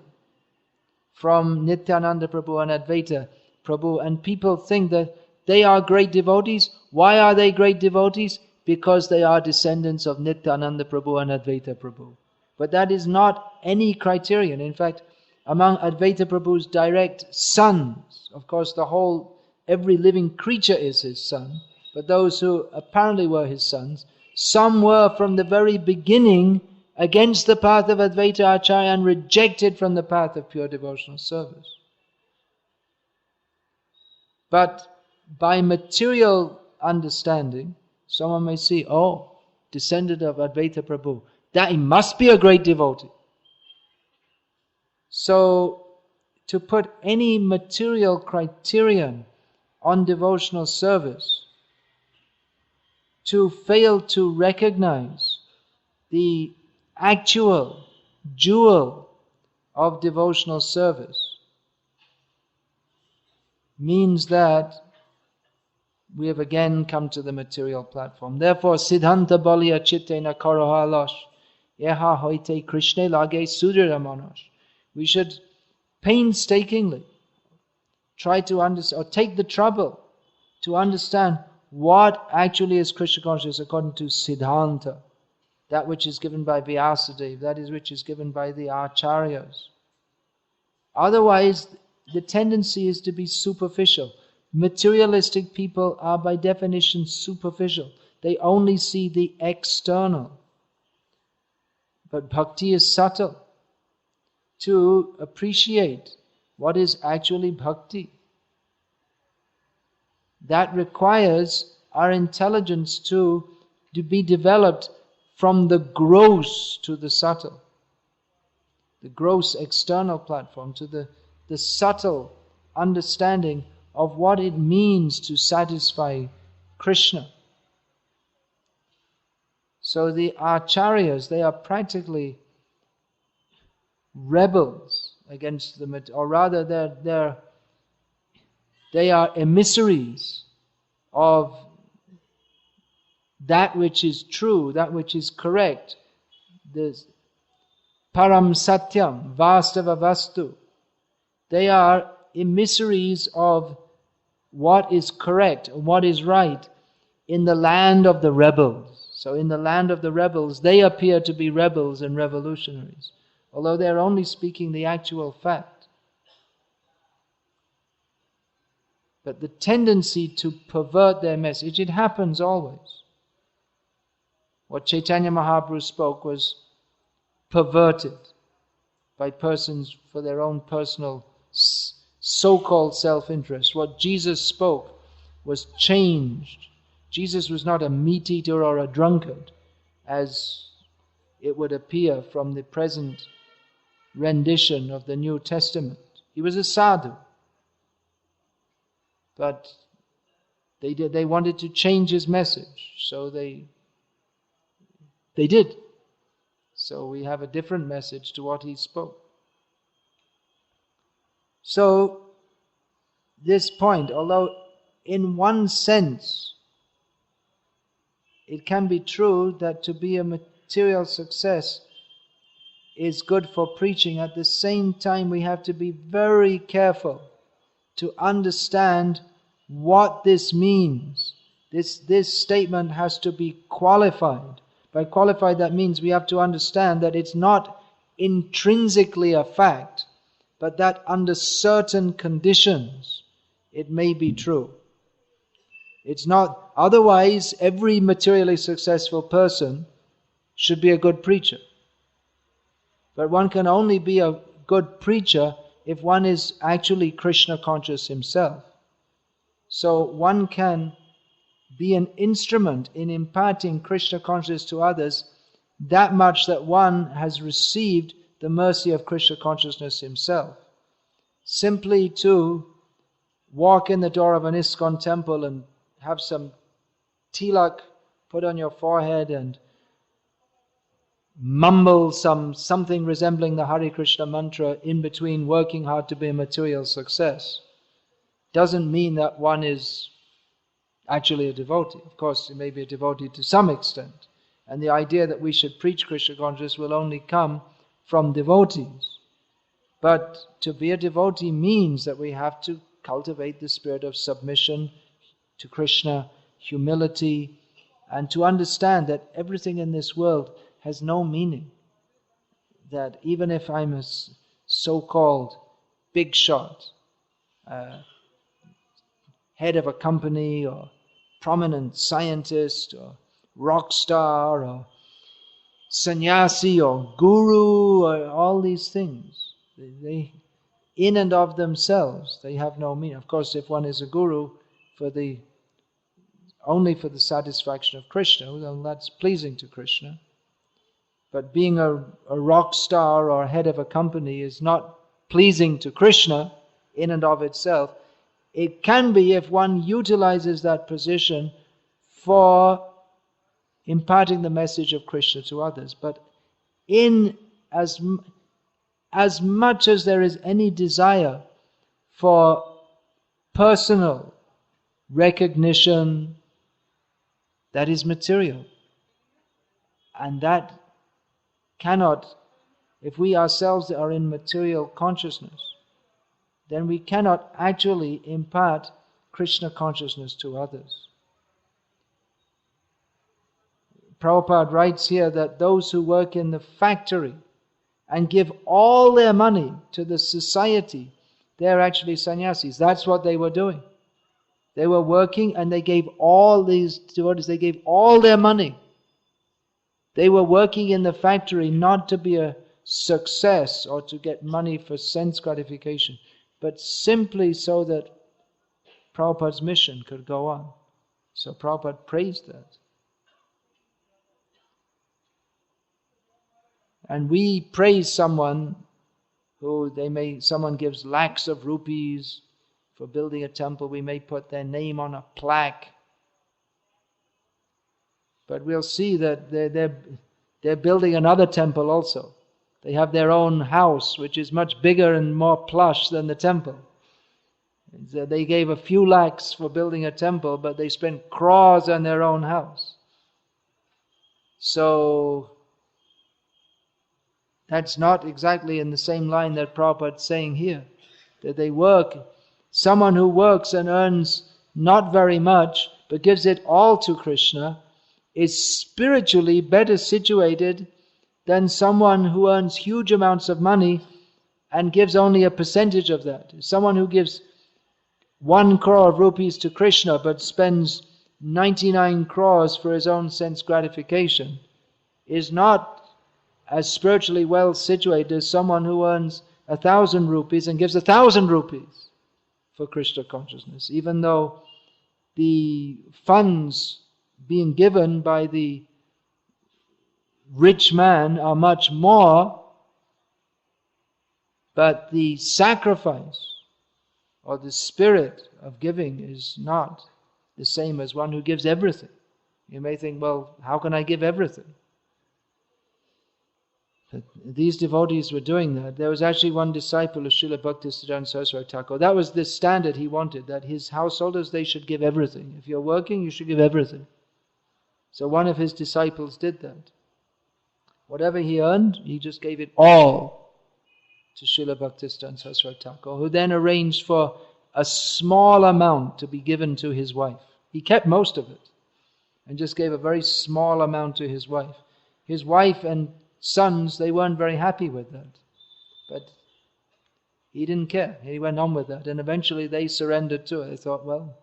from Nityananda Prabhu and Advaita Prabhu, and people think that they are great devotees. Why are they great devotees? Because they are descendants of Nityananda Prabhu and Advaita Prabhu. But that is not any criterion. In fact, among Advaita Prabhu's direct sons, of course every living creature is his son, but those who apparently were his sons, some were from the very beginning against the path of Advaita Acharya and rejected from the path of pure devotional service. But by material understanding, someone may see, descendant of Advaita Prabhu, that he must be a great devotee. So, to put any material criterion on devotional service, to fail to recognize the actual jewel of devotional service, means that we have again come to the material platform. Therefore, Siddhanta Balya Chitte na Karoha Lash, Eha Hoite Krishna Lage Sudhira Manosh. We should painstakingly try to understand, or take the trouble to understand what actually is Krishna consciousness according to Siddhanta, that which is given by Vyasadeva, that is which is given by the Acharyas. Otherwise, the tendency is to be superficial. Materialistic people are by definition superficial. They only see the external. But bhakti is subtle. To appreciate what is actually bhakti, that requires our intelligence to be developed from the gross to the subtle. The gross external platform to the subtle understanding of what it means to satisfy Krishna. So the Acharyas, they are practically rebels against the, or rather they are emissaries of that which is true, that which is correct, the param satyam, vastava vastu. They are emissaries of what is correct, what is right in the land of the rebels. So in the land of the rebels, they appear to be rebels and revolutionaries, although they are only speaking the actual fact. But the tendency to pervert their message, it happens always. What Chaitanya Mahaprabhu spoke was perverted by persons for their own personal so-called self-interest. What Jesus spoke was changed. Jesus was not a meat-eater or a drunkard, as it would appear from the present rendition of the New Testament. He was a sadhu. But they wanted to change his message, so they did. So we have a different message to what he spoke. So this point, although in one sense it can be true that to be a material success is good for preaching, at the same time we have to be very careful to understand what this means. This statement has to be qualified. By qualified, that means we have to understand that it's not intrinsically a fact, but that under certain conditions it may be true. It's not, otherwise every materially successful person should be a good preacher. But one can only be a good preacher if one is actually Krishna conscious himself. So one can be an instrument in imparting Krishna consciousness to others, that much that one has received the mercy of Krishna consciousness himself. Simply to walk in the door of an ISKCON temple and have some tilak put on your forehead and mumble something resembling the Hare Krishna mantra in between working hard to be a material success doesn't mean that one is actually a devotee. Of course, it may be a devotee to some extent. And the idea that we should preach Krishna consciousness will only come from devotees. But to be a devotee means that we have to cultivate the spirit of submission to Krishna, humility, and to understand that everything in this world has no meaning. That even if I'm a so-called big shot, head of a company or prominent scientist or rock star or sannyasi or guru or all these things, they in and of themselves, they have no meaning. Of course, if one is a guru only for the satisfaction of Krishna, then that's pleasing to Krishna. But being a rock star or head of a company is not pleasing to Krishna in and of itself. It can be if one utilizes that position for imparting the message of Krishna to others. But in as much as there is any desire for personal recognition, that is material. And that cannot, if we ourselves are in material consciousness, then we cannot actually impart Krishna consciousness to others. Prabhupada writes here that those who work in the factory and give all their money to the society, they're actually sannyasis. That's what they were doing. They were working and they gave all these devotees, they gave all their money. They were working in the factory not to be a success or to get money for sense gratification, but simply so that Prabhupada's mission could go on. So Prabhupada praised that. And we praise someone who someone gives lakhs of rupees for building a temple. We may put their name on a plaque. But we'll see that they're building another temple also. They have their own house, which is much bigger and more plush than the temple. They gave a few lakhs for building a temple, but they spent crores on their own house. So that's not exactly in the same line that Prabhupada is saying here. That they work, someone who works and earns not very much, but gives it all to Krishna, is spiritually better situated than someone who earns huge amounts of money and gives only a percentage of that. Someone who gives 1 crore of rupees to Krishna but spends 99 crores for his own sense gratification is not as spiritually well situated as someone who earns 1,000 rupees and gives 1,000 rupees for Krishna consciousness, even though the funds being given by the rich man are much more, but the sacrifice or the spirit of giving is not the same as one who gives everything. You may think, well, how can I give everything? But these devotees were doing that. There was actually one disciple of Srila Bhaktisiddhanta Saraswati Thakur. That was the standard he wanted, that his householders, they should give everything. If you're working, you should give everything. So one of his disciples did that. Whatever he earned, he just gave it all to Srila Bhaktisiddhanta Saraswati Thakur, who then arranged for a small amount to be given to his wife. He kept most of it and just gave a very small amount to his wife. His wife and sons, they weren't very happy with that. But he didn't care. He went on with that. And eventually they surrendered to it. They thought, well,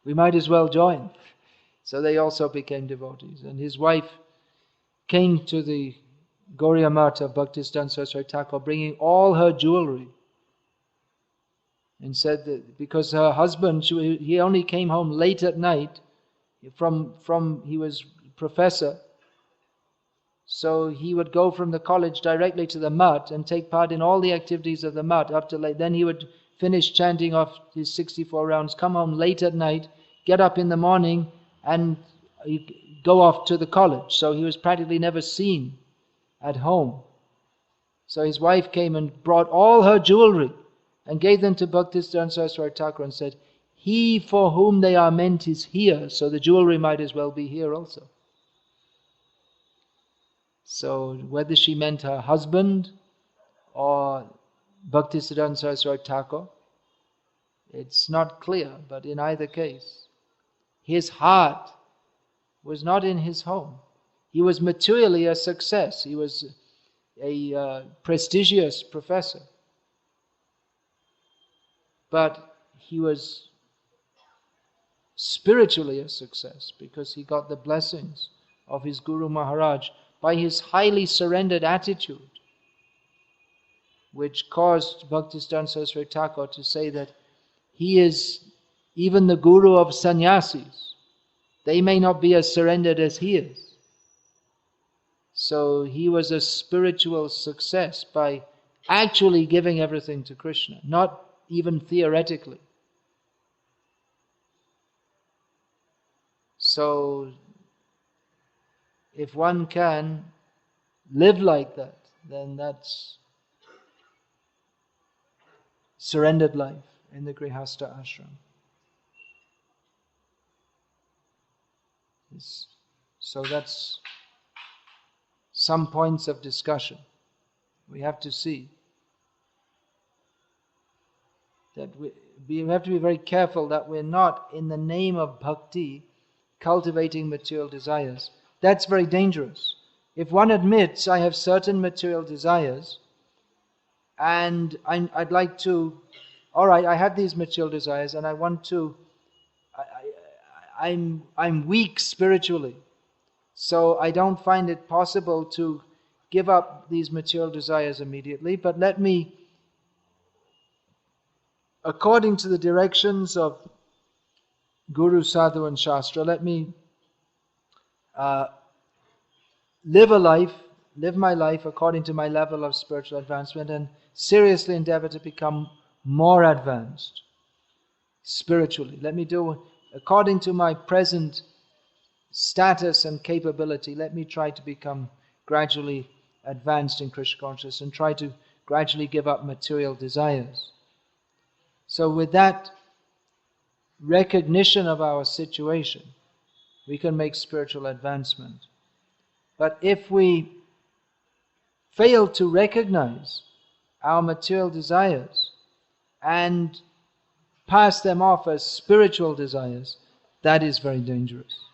we might as well join. So they also became devotees. And his wife came to the Gauriya Mata Bhaktisiddhanta Saraswati Thakur bringing all her jewelry. And said that because her husband, he only came home late at night he was professor. So he would go from the college directly to the mutt and take part in all the activities of the mutt up to late. Then he would finish chanting off his 64 rounds, come home late at night, get up in the morning and go off to the college. So he was practically never seen at home. So his wife came and brought all her jewelry and gave them to Bhaktisiddhanta Saraswati Thakur and said, "He for whom they are meant is here, so the jewelry might as well be here also." So whether she meant her husband or Bhaktisiddhanta Saraswati Thakur, it's not clear, but in either case, his heart was not in his home. He was materially a success. He was a prestigious professor. But he was spiritually a success because he got the blessings of his Guru Maharaj by his highly surrendered attitude, which caused Bhaktisiddhanta Saraswati Thakur to say that he is even the Guru of sannyasis. They may not be as surrendered as he is. So he was a spiritual success by actually giving everything to Krishna, not even theoretically. So if one can live like that, then that's surrendered life in the Grihastha ashram. So that's some points of discussion. We have to see that we have to be very careful that we're not, in the name of bhakti, cultivating material desires. That's very dangerous. If one admits, I have certain material desires, and I'd like to, all right, I have these material desires, and I want to, I'm weak spiritually, so I don't find it possible to give up these material desires immediately, but let me, according to the directions of Guru, Sadhu and Shastra, let me live my life according to my level of spiritual advancement and seriously endeavor to become more advanced spiritually. Let me do according to my present status and capability. Let me try to become gradually advanced in Krishna consciousness and try to gradually give up material desires. So with that recognition of our situation, we can make spiritual advancement. But if we fail to recognize our material desires and pass them off as spiritual desires, that is very dangerous.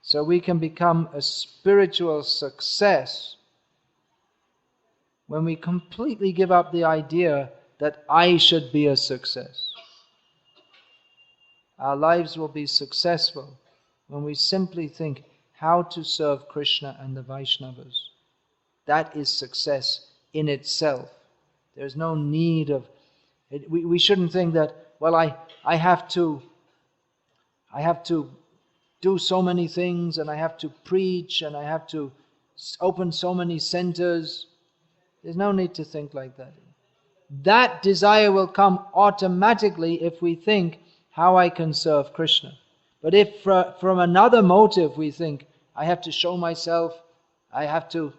So we can become a spiritual success when we completely give up the idea that I should be a success. Our lives will be successful when we simply think how to serve Krishna and the Vaishnavas. That is success in itself. There's no need of... We shouldn't think that, well, I have to do so many things, and I have to preach, and I have to open so many centers. There's no need to think like that. That desire will come automatically if we think how I can serve Krishna. But if from another motive we think, I have to show myself, I have to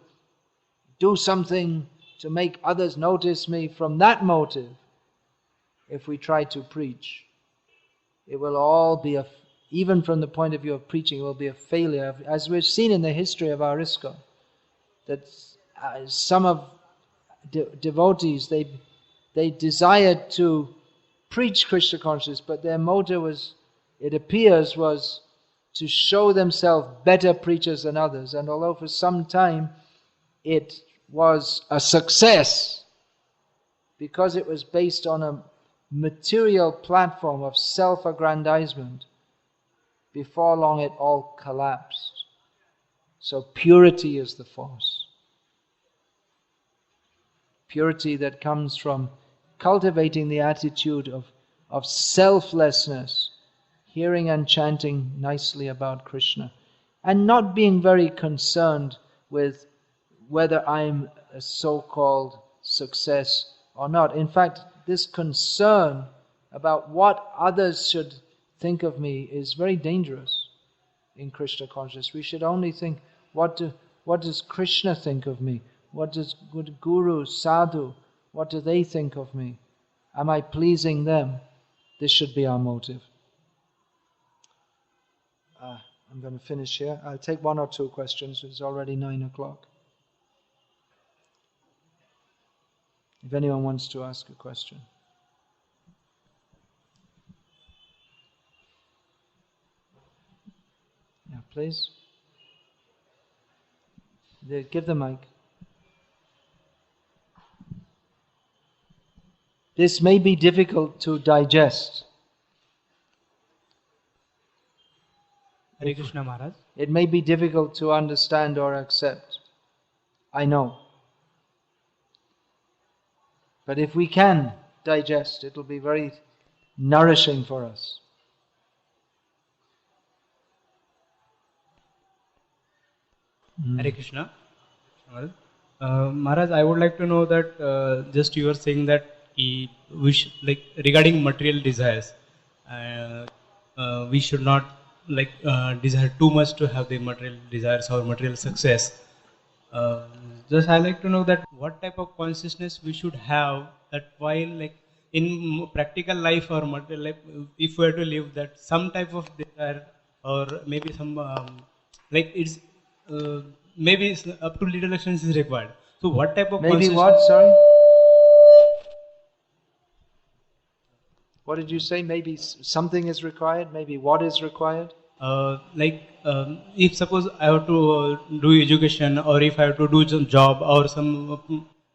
do something to make others notice me, from that motive, if we try to preach, it will all be even from the point of view of preaching, it will be a failure. As we've seen in the history of our ISKCON, that some of devotees, they desired to preach Krishna consciousness, but their motive was, it appears, was to show themselves better preachers than others. And although for some time it was a success, because it was based on a material platform of self-aggrandizement, before long it all collapsed. So purity is the force. Purity that comes from cultivating the attitude of selflessness, hearing and chanting nicely about Krishna, and not being very concerned with whether I'm a so-called success or not. In fact, this concern about what others should think of me is very dangerous. in Krishna consciousness. We should only think, what does Krishna think of me? What does good Guru, Sadhu, what do they think of me? Am I pleasing them? This should be our motive. I'm going to finish here. I'll take one or two questions. It's already 9 o'clock. If anyone wants to ask a question. Yeah, please. Give the mic. This may be difficult to digest. Hare Krishna Maharaj. It may be difficult to understand or accept. I know. But if we can digest, it will be very nourishing for us. Hare Krishna. Maharaj, I would like to know that just you were saying that we should, like regarding material desires, we should not desire too much to have the material desires or material success. Just I like to know that what type of consciousness we should have that while like in practical life or material life, if we are to live that some type of desire or maybe some maybe it's up to little actions is required. So what type of Maybe consciousness? what? Sorry? What did you say? Maybe something is required? Maybe what is required? If suppose I have to do education or if I have to do some job or some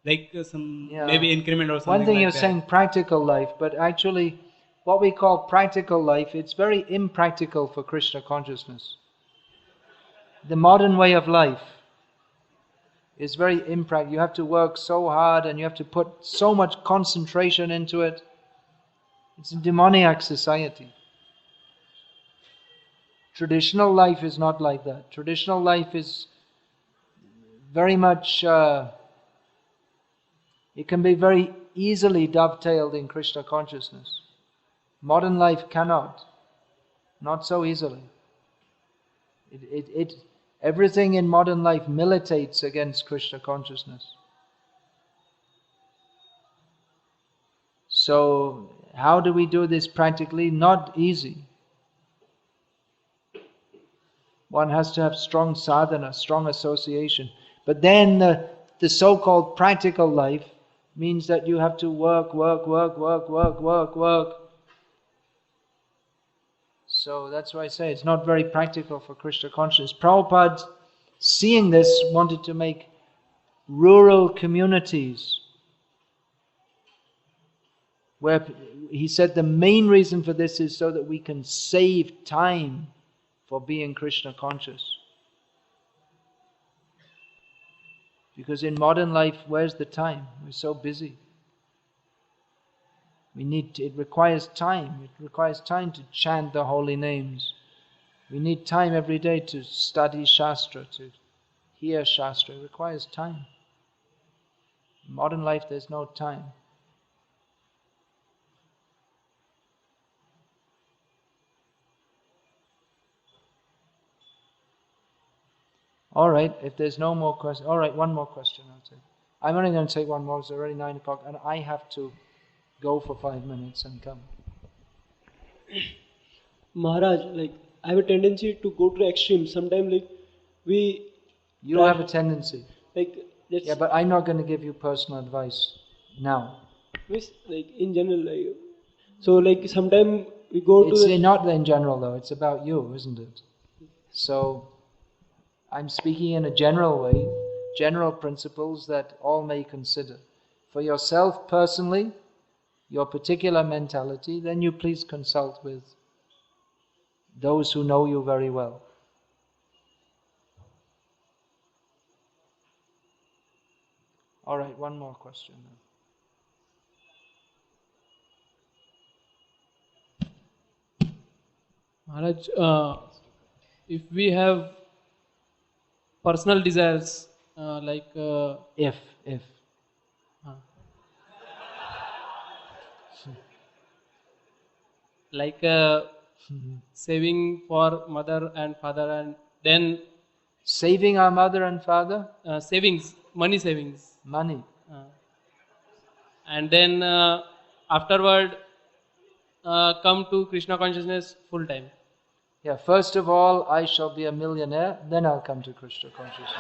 maybe increment or something. One thing like you're that. saying practical life, but actually what we call practical life, it's very impractical for Krishna consciousness. The modern way of life is very impractical. You have to work so hard and you have to put so much concentration into it. It's a demoniac society. Traditional life is not like that. Traditional life is very much, it can be very easily dovetailed in Krishna consciousness. Modern life cannot. Not so easily. Everything in modern life militates against Krishna consciousness. So, how do we do this practically? Not easy. One has to have strong sadhana, strong association. But then the so-called practical life means that you have to work. So that's why I say it's not very practical for Krishna consciousness. Prabhupada, seeing this, wanted to make rural communities where he said the main reason for this is so that we can save time for being Krishna conscious. Because in modern life, where's the time? We're so busy. It requires time. It requires time to chant the holy names. We need time every day to study Shastra, to hear Shastra. It requires time. In modern life, there's no time. All right, if there's no more questions. All right, one more question I'll take. I'm only going to take one more. It's already 9 o'clock and I have to go for 5 minutes and come. Maharaj, I have a tendency to go to the extreme. Sometimes You have a tendency. That's Yeah, but I'm not going to give you personal advice now. In general, sometimes we go It's to not in general though, it's about you, isn't it? So, I'm speaking in a general way, general principles that all may consider. For yourself personally, your particular mentality, then you please consult with those who know you very well. All right, one more question then. Maharaj, if we have personal desires If. saving for mother and father, and then Saving our mother and father? savings, money savings. Money. And then afterward come to Krishna consciousness full time. Yeah, first of all, I shall be a millionaire, then I'll come to Krishna consciousness.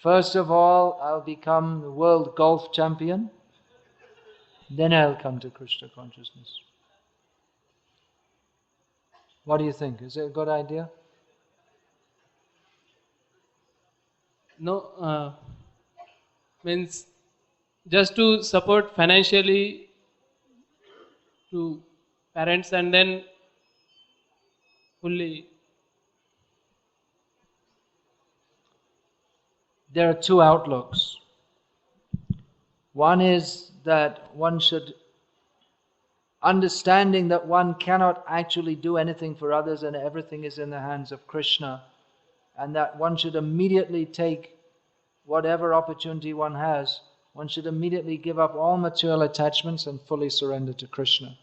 First of all, I'll become the world golf champion, then I'll come to Krishna consciousness. What do you think? Is it a good idea? No, means just to support financially to parents and then fully. There are two outlooks. One is that one should, understanding that one cannot actually do anything for others and everything is in the hands of Krishna, and that one should immediately take whatever opportunity one has, one should immediately give up all material attachments and fully surrender to Krishna.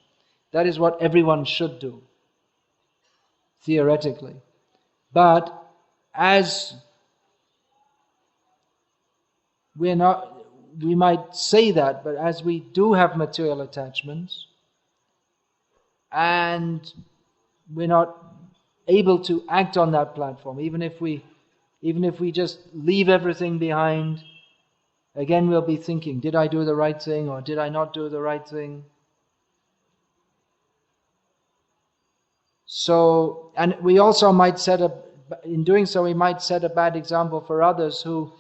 That is what everyone should do, theoretically. But as we might say that, but as we do have material attachments, and we're not able to act on that platform, even if we just leave everything behind, again we'll be thinking, did I do the right thing or did I not do the right thing? So, and we also might in doing so we might set a bad example for others who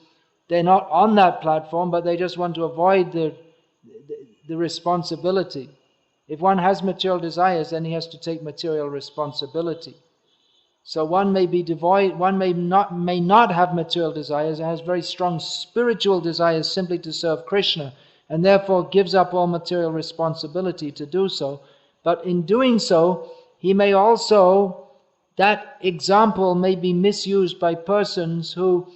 they're not on that platform, but they just want to avoid the responsibility. If one has material desires, then he has to take material responsibility. So one may be devoid, one may not have material desires, and has very strong spiritual desires simply to serve Krishna, and therefore gives up all material responsibility to do so. But in doing so, he may also, that example may be misused by persons who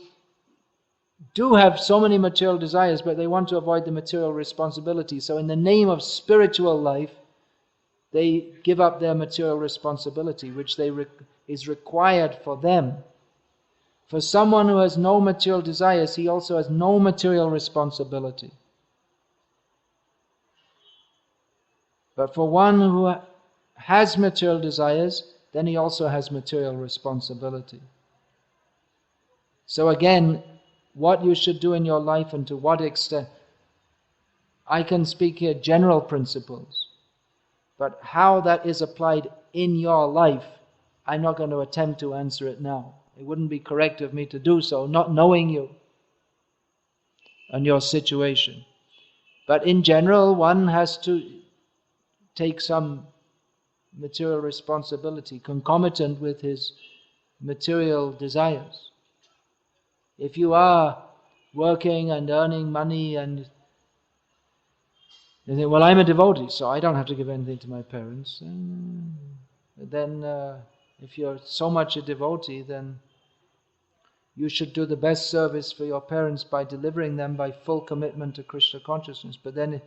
do have so many material desires, but they want to avoid the material responsibility. So in the name of spiritual life, they give up their material responsibility, which is required for them. For someone who has no material desires, he also has no material responsibility. But for one who has material desires, then he also has material responsibility. So again, what you should do in your life and to what extent, I can speak here general principles, but how that is applied in your life, I'm not going to attempt to answer it now. It wouldn't be correct of me to do so, not knowing you and your situation. But in general, one has to take some material responsibility concomitant with his material desires. If you are working and earning money and you think, well, I'm a devotee, so I don't have to give anything to my parents, then if you're so much a devotee, then you should do the best service for your parents by delivering them by full commitment to Krishna consciousness. But then